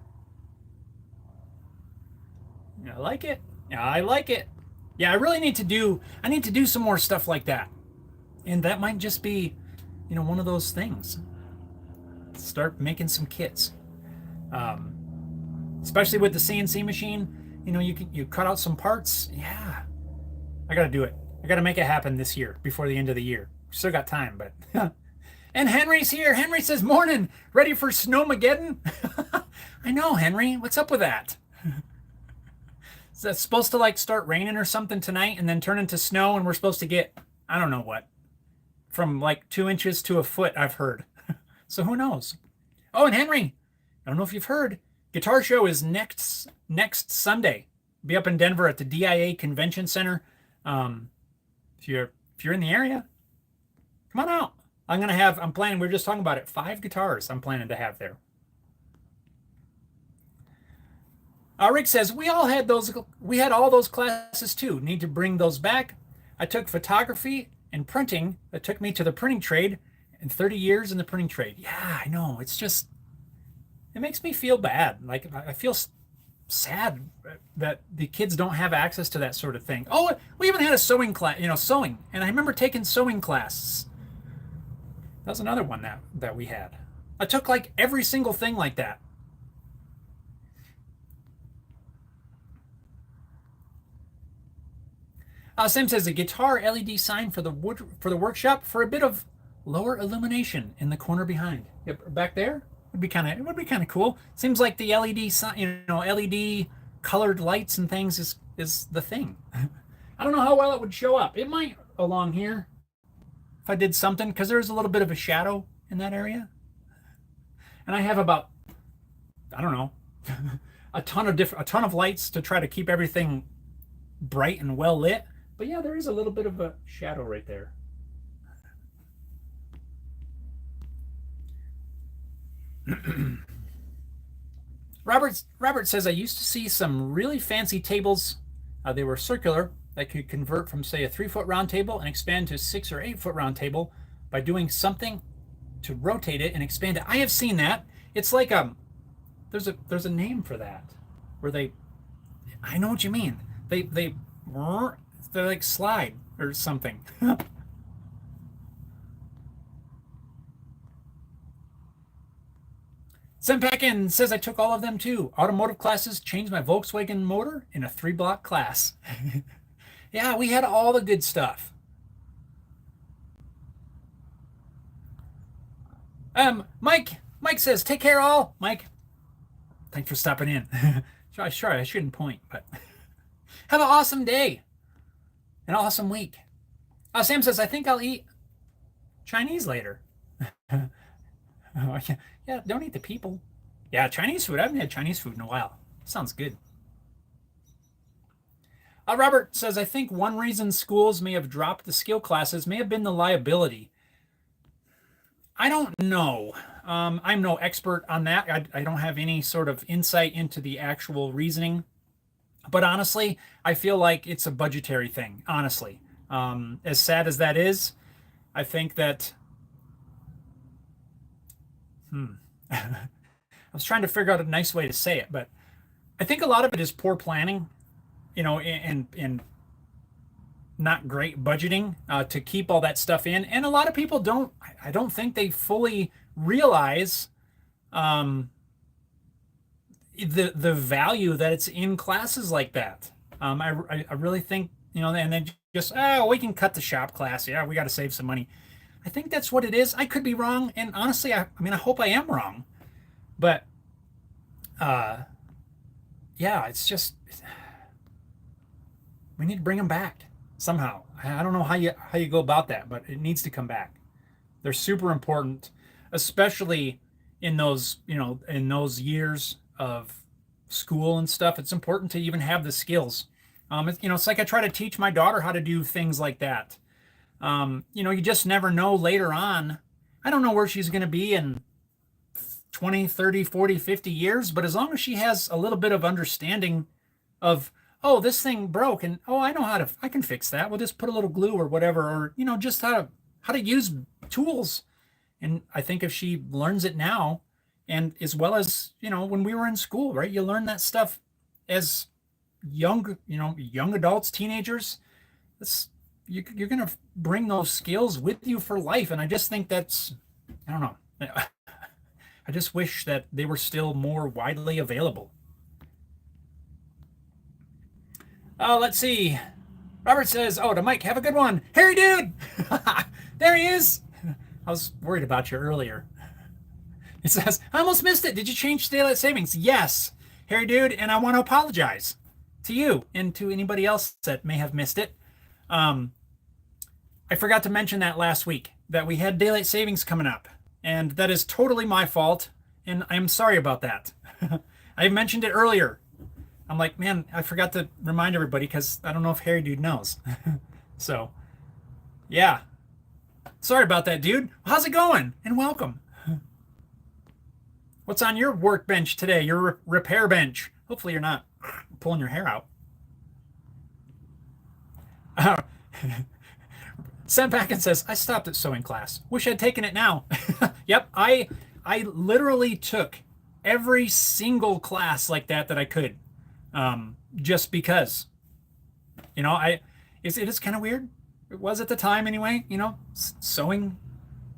I like it. I like it. Yeah, I really need to do some more stuff like that. And that might just be, one of those things. Start making some kits. Especially with the CNC machine. You cut out some parts. Yeah, I got to do it. I got to make it happen this year before the end of the year. Still got time, but. And Henry's here. Henry says, "Morning. Ready for Snowmageddon?" I know, Henry. What's up with that? Is that supposed to start raining or something tonight and then turn into snow, and we're supposed to get, I don't know what, from 2 inches to a foot, I've heard. So who knows? Oh, and Henry, I don't know if you've heard, Guitar Show is next Sunday. Be up in Denver at the DIA Convention Center. If you're in the area, come on out. I'm planning, we were just talking about it, 5 guitars I'm planning to have there. Rick says, we had all those classes too. Need to bring those back. I took photography and printing. That took me to the printing trade, and 30 years in the printing trade. Yeah, I know. It's just, it makes me feel bad. I feel sad that the kids don't have access to that sort of thing. Oh, we even had a sewing class, sewing. And I remember taking sewing classes. That was another one that we had. I took every single thing like that. Sam says a guitar LED sign for the workshop for a bit of lower illumination in the corner behind. Yep, back there would be kind of cool. Seems like the LED sign, LED colored lights and things is the thing. I don't know how well it would show up. It might along here if I did something, because there's a little bit of a shadow in that area, and I have about, I don't know, a ton of lights to try to keep everything bright and well lit. But yeah, there is a little bit of a shadow right there. Robert says, I used to see some really fancy tables. They were circular, that could convert from, say, a 3-foot round table and expand to a 6 or 8-foot round table by doing something to rotate it and expand it. I have seen that. It's like there's a name for that, where I know what you mean. They like slide or something. Senpakin says, I took all of them too. Automotive classes, changed my Volkswagen motor in a 3-block class. Yeah, we had all the good stuff. Mike says, take care all. Mike, thanks for stopping in. Sure, I shouldn't point, but have an awesome day. An awesome week. Sam says, I think I'll eat Chinese later. Yeah, don't eat the people. Yeah, Chinese food. I haven't had Chinese food in a while. Sounds good. Robert says, I think one reason schools may have dropped the skill classes may have been the liability. I don't know. I'm no expert on that. I don't have any sort of insight into the actual reasoning. But honestly, I feel like it's a budgetary thing, honestly. As sad as that is, I think that... I was trying to figure out a nice way to say it, but I think a lot of it is poor planning, and not great budgeting to keep all that stuff in. And a lot of people I don't think they fully realize the value that it's in classes like that. I really think, and then just, we can cut the shop class. Yeah, we got to save some money. I think that's what it is. I could be wrong. And honestly, I hope I am wrong. But, yeah, it's just, we need to bring them back. somehow. I don't know how you go about that, but it needs to come back. They're super important, especially in those, in those years of school and stuff. It's important to even have the skills. It's like I try to teach my daughter how to do things like that. You just never know later on. I don't know where she's going to be in 20, 30, 40, 50 years, but as long as she has a little bit of understanding of, oh, this thing broke and oh, I can fix that. We'll just put a little glue or whatever, or just how to use tools. And I think if she learns it now, and as well as, when we were in school, right? You learn that stuff as young adults, teenagers. You're going to bring those skills with you for life. And I just think I don't know. I just wish that they were still more widely available. Let's see. Robert says, oh, to Mike, have a good one. Harry dude. There he is. I was worried about you earlier. It says, I almost missed it. Did you change daylight savings? Yes, Harry dude. And I want to apologize to you and to anybody else that may have missed it. I forgot to mention that last week, that we had daylight savings coming up. And that is totally my fault. And I'm sorry about that. I mentioned it earlier. I'm like, man, I forgot to remind everybody because I don't know if Harry dude knows. So, yeah. Sorry about that, dude. How's it going? And welcome. What's on your workbench today? Your repair bench? Hopefully you're not pulling your hair out. Sent back and says, I stopped at sewing class. Wish I'd taken it now. Yep, I literally took every single class like that I could. Just because. It is kind of weird. It was at the time anyway, sewing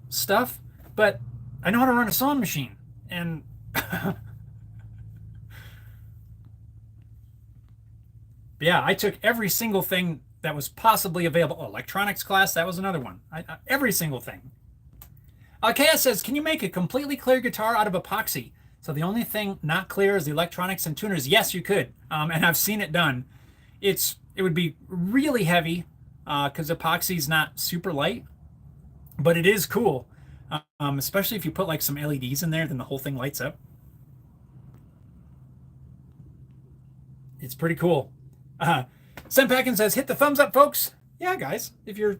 stuff. But I know how to run a sewing machine. And yeah, I took every single thing that was possibly available. Oh, electronics class, that was another one. Every single thing. Chaos says, can you make a completely clear guitar out of epoxy? So the only thing not clear is the electronics and tuners. Yes, you could. And I've seen it done. It would be really heavy because epoxy is not super light, but it is cool. Especially if you put like some LEDs in there, then the whole thing lights up. It's pretty cool. Senpakin says, hit the thumbs up, folks. Yeah, guys, if you're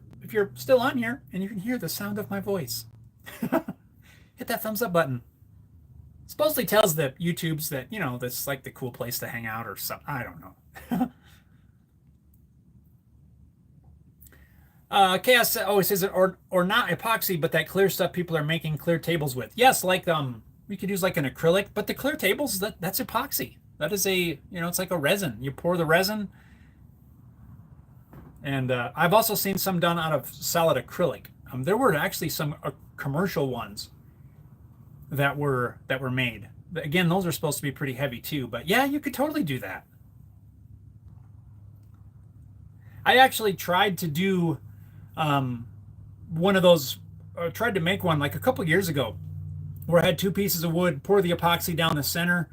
still on here and you can hear the sound of my voice, hit that thumbs up button. Supposedly tells the YouTubes that, that's like the cool place to hang out or something. I don't know. Chaos always says it, or not epoxy, but that clear stuff people are making clear tables with. Yes, like we could use like an acrylic, but the clear tables, that's epoxy. That is it's like a resin. You pour the resin. And I've also seen some done out of solid acrylic. There were actually some commercial ones that were made. But again, those are supposed to be pretty heavy too. But yeah, you could totally do that. I actually tried to do one of those. Tried to make one like a couple years ago, where I had two pieces of wood, pour the epoxy down the center,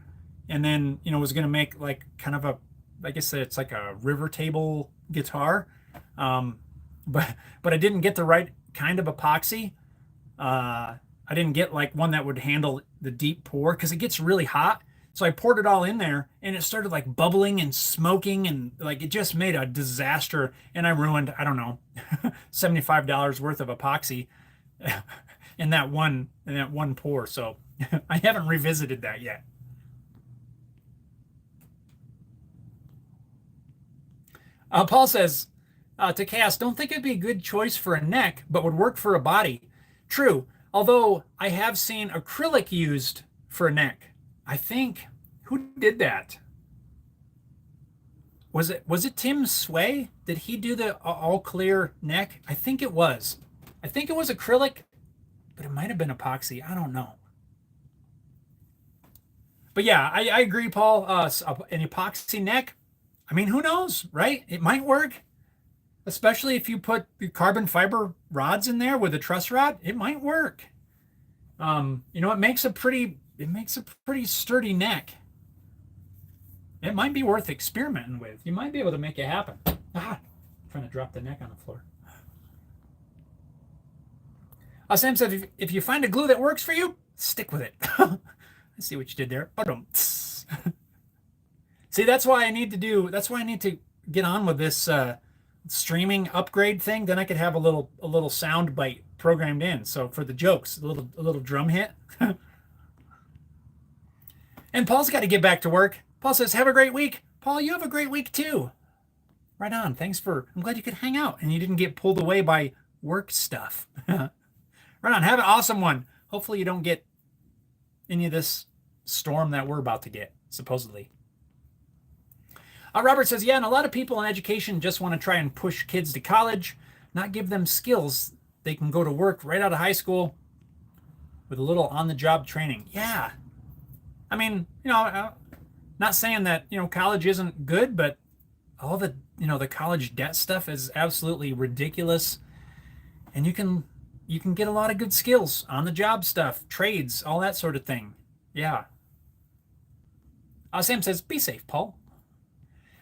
and then was going to make like kind of I guess it's like a river table guitar. But I didn't get the right kind of epoxy. I didn't get like one that would handle the deep pour because it gets really hot. So I poured it all in there and it started like bubbling and smoking and like it just made a disaster. And I ruined, I don't know, $75 worth of epoxy in that one pour. So I haven't revisited that yet. Paul says, to Chaos, don't think it'd be a good choice for a neck, but would work for a body. True, although I have seen acrylic used for a neck. I think, who did that? Was it Tim Sway? Did he do the all clear neck? I think it was. I think it was acrylic, but it might have been epoxy. I don't know. But yeah, I agree, Paul. An epoxy neck, I mean, who knows, right? It might work. Especially if you put the carbon fiber rods in there with a truss rod, it might work. It makes a pretty sturdy neck. It might be worth experimenting with. You might be able to make it happen. trying to drop the neck on the floor. Sam said, if you find a glue that works for you, stick with it. I see what you did there. See, that's why I need to get on with this streaming upgrade thing. Then I could have a little sound bite programmed in. So for the jokes, a little drum hit. And Paul's got to get back to work. Paul says, have a great week. Paul, you have a great week too. Right on. I'm glad you could hang out and you didn't get pulled away by work stuff. Right on. Have an awesome one. Hopefully you don't get any of this storm that we're about to get, supposedly. Robert says, yeah, and a lot of people in education just want to try and push kids to college, not give them skills. They can go to work right out of high school with a little on-the-job training. Yeah. I mean, not saying that, college isn't good, but all the, the college debt stuff is absolutely ridiculous. And you can get a lot of good skills on the job stuff, trades, all that sort of thing. Yeah. Sam says, be safe, Paul.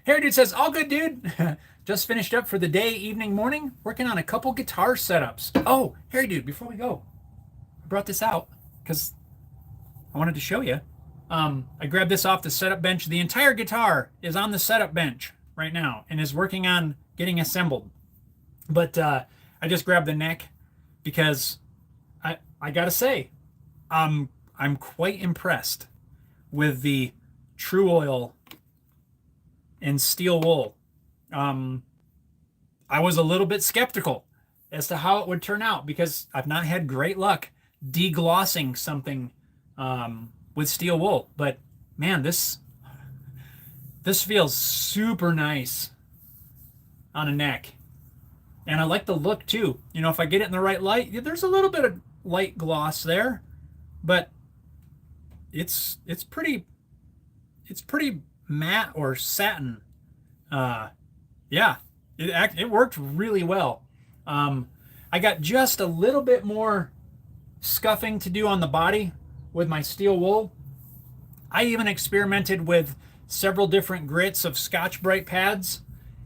Harry Dude says, all good, dude. Just finished up for the day, evening, morning, working on a couple guitar setups. Oh, Harry Dude, before we go, I brought this out because I wanted to show you. I grabbed this off the setup bench. The entire guitar is on the setup bench right now and is working on getting assembled. But I just grabbed the neck because I gotta say, I'm quite impressed with the True Oil and steel wool. I was a little bit skeptical as to how it would turn out because I've not had great luck deglossing something with steel wool. But man, this feels super nice on a neck. And I like the look too. If I get it in the right light, there's a little bit of light gloss there, but it's pretty matte or satin. Yeah, it worked really well. I got just a little bit more scuffing to do on the body with my steel wool. I even experimented with several different grits of Scotch-Brite pads,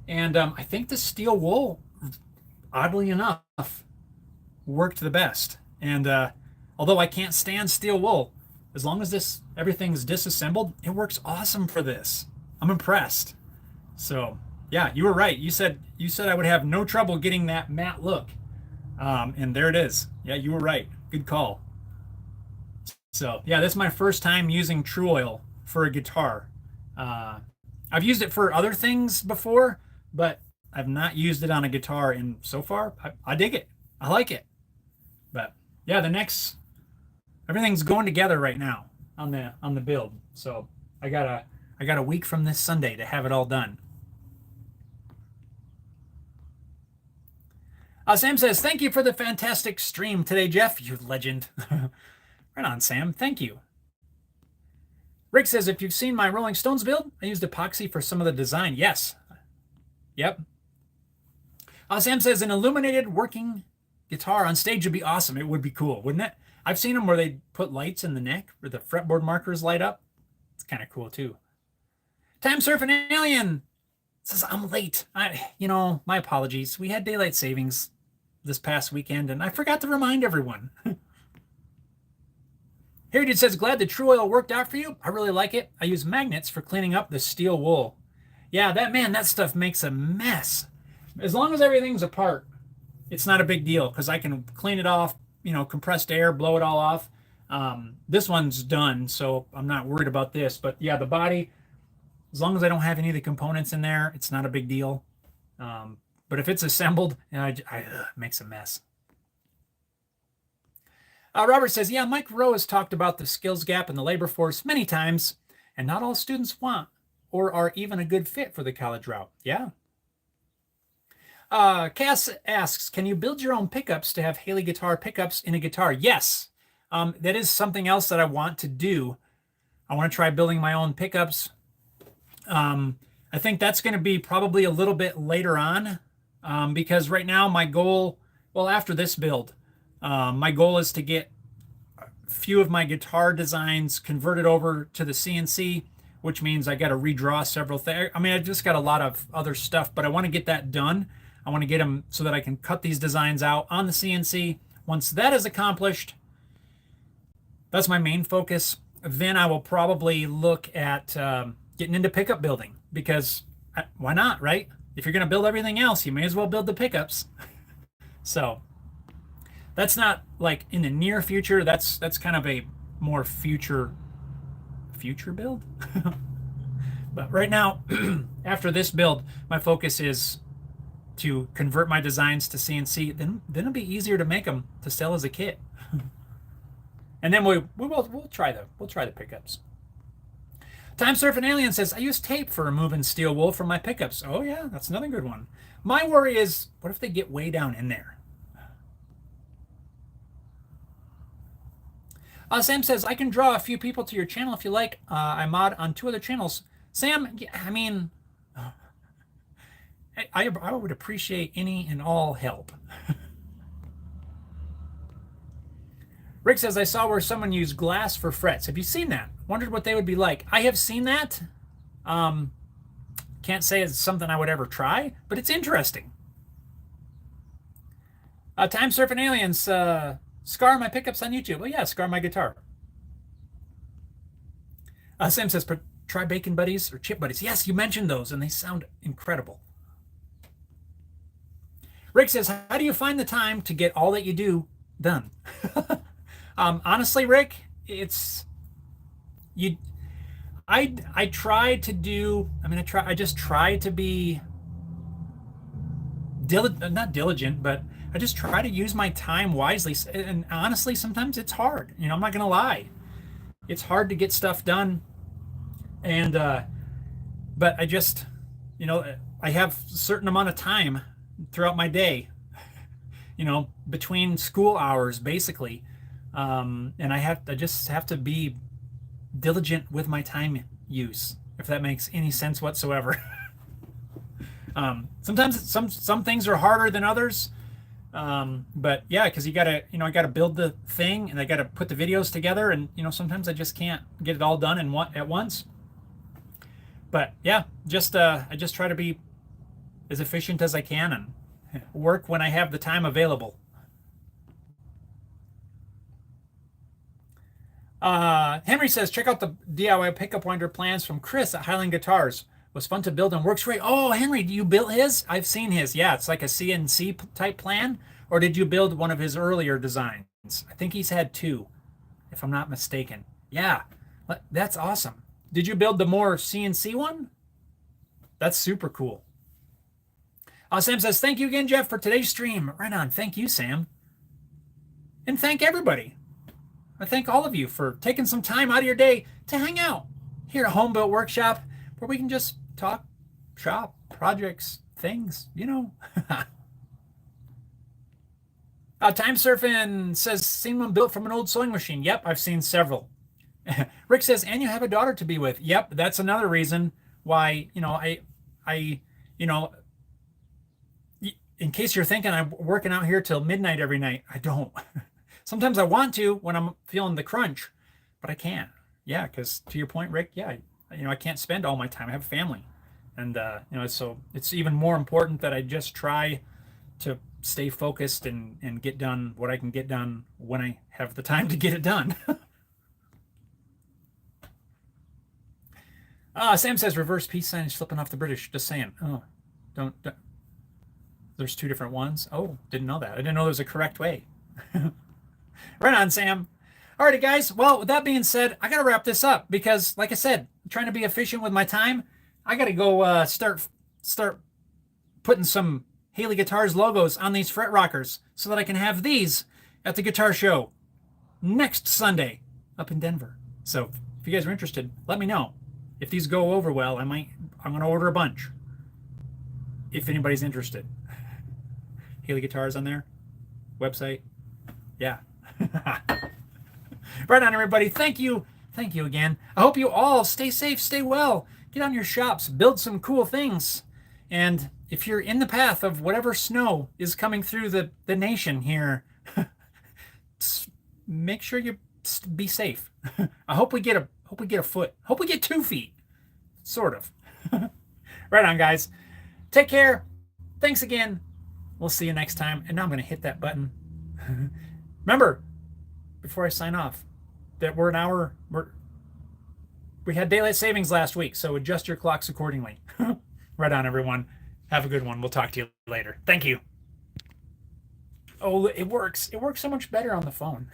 and I think the steel wool, oddly enough, worked the best. And although I can't stand steel wool, as long as everything's disassembled, it works awesome for this. I'm impressed. So yeah, you were right. You said I would have no trouble getting that matte look, and there it is. Yeah, you were right. Good call. So yeah, this is my first time using True Oil for a guitar. I've used it for other things before, but I've not used it on a guitar, and so far I dig it. I like it. But yeah, everything's going together right now on the build. So I got a week from this Sunday to have it all done. Sam says, thank you for the fantastic stream today, Jeff. You legend. Right on, Sam. Thank you. Rick says, if you've seen my Rolling Stones build, I used epoxy for some of the design. Yes. Yep. Sam says, an illuminated working guitar on stage would be awesome. It would be cool, wouldn't it? I've seen them where they put lights in the neck where the fretboard markers light up. It's kind of cool, too. Time Surfing Alien says, I'm late. My apologies. We had daylight savings this past weekend, and I forgot to remind everyone. Harry Dude says, glad the True Oil worked out for you. I really like it. I use magnets for cleaning up the steel wool. Yeah, that stuff makes a mess. As long as everything's apart, it's not a big deal because I can clean it off, compressed air, blow it all off. This one's done, so I'm not worried about this. But yeah, the body, as long as I don't have any of the components in there, it's not a big deal. But if it's assembled, it makes a mess. Robert says, yeah, Mike Rowe has talked about the skills gap in the labor force many times, and not all students want or are even a good fit for the college route. Yeah. Cass asks, can you build your own pickups to have Haley guitar pickups in a guitar? Yes. That is something else that I want to do. I want to try building my own pickups. I think that's going to be probably a little bit later on, because right now my goal, after this build, my goal is to get a few of my guitar designs converted over to the CNC, which means I got to redraw several things. I mean, I just got a lot of other stuff, but I want to get that done. I want to get them so that I can cut these designs out on the CNC. Once that is accomplished, that's my main focus. Then I will probably look at getting into pickup building, because why not, right? If you're going to build everything else, you may as well build the pickups. So that's not like in the near future. That's kind of a more future build. But right now, after this build, my focus is to convert my designs to CNC. Then it'll be easier to make them to sell as a kit. And then we'll try the pickups. Time Surfing Alien says, I use tape for removing steel wool from my pickups. Oh yeah, that's another good one. My worry is, what if they get way down in there? Sam says, I can draw a few people to your channel if you like. I mod on 2 other channels. Sam, I mean, I would appreciate any and all help. Rick says, I saw where someone used glass for frets. Have you seen that? Wondered what they would be like. I have seen that. Can't say it's something I would ever try, but it's interesting. Time Surfing Aliens, scar my pickups on YouTube. Well, yeah, scar my guitar. Sam says, try Bacon Buddies or Chip Buddies. Yes, you mentioned those, and they sound incredible. Rick says, how do you find the time to get all that you do done? Honestly, Rick, I try to do, I just try to be not diligent, but I just try to use my time wisely. And honestly, sometimes it's hard. I'm not going to lie. It's hard to get stuff done. And, but I just, I have a certain amount of time throughout my day, between school hours, basically. And I just have to be diligent with my time use, if that makes any sense whatsoever. Sometimes some things are harder than others. But yeah, because you gotta, I gotta build the thing, and I gotta put the videos together, and sometimes I just can't get it all done at once. But yeah, I just try to be as efficient as I can and work when I have the time available. Henry says, check out the DIY pickup winder plans from Chris at Highland Guitars. Was fun to build and works great. Oh, Henry, do you build his? I've seen his. Yeah, it's like a CNC type plan. Or did you build one of his earlier designs? I think he's had 2, if I'm not mistaken. Yeah, that's awesome. Did you build the more CNC one? That's super cool. Sam says, thank you again, Jeff, for today's stream. Right on. Thank you, Sam. And thank everybody. I thank all of you for taking some time out of your day to hang out here at Home Built Workshop, where we can just talk, shop, projects, things, Time Surfing says, seen one built from an old sewing machine. Yep, I've seen several. Rick says, and you have a daughter to be with. Yep, that's another reason why, in case you're thinking I'm working out here till midnight every night, I don't. Sometimes I want to when I'm feeling the crunch, but I can't. Yeah, because to your point, Rick, yeah, I can't spend all my time. I have a family. And, so it's even more important that I just try to stay focused and get done what I can get done when I have the time to get it done. Sam says, reverse peace signage slipping off the British. Just saying. Oh, don't. There's 2 different ones. Oh, didn't know that. I didn't know there was a correct way. Right on, Sam. Alrighty, guys. Well, with that being said, I got to wrap this up because, like I said, I'm trying to be efficient with my time. I got to go start putting some Haley Guitars logos on these fret rockers so that I can have these at the guitar show next Sunday up in Denver. So if you guys are interested, let me know. If these go over well, I'm going to order a bunch. If anybody's interested. Haley Guitars on there. Website. Yeah. Right on, everybody. Thank you. Thank you again. I hope you all stay safe, stay well. Get on your shops, build some cool things. And if you're in the path of whatever snow is coming through the nation here, make sure you be safe. I hope we get a foot. Hope we get 2 feet. Sort of. Right on, guys. Take care. Thanks again. We'll see you next time. And now I'm going to hit that button. Remember, before I sign off, that we're an hour. We had daylight savings last week, so adjust your clocks accordingly. Right on, everyone. Have a good one. We'll talk to you later. Thank you. Oh, it works. It works so much better on the phone.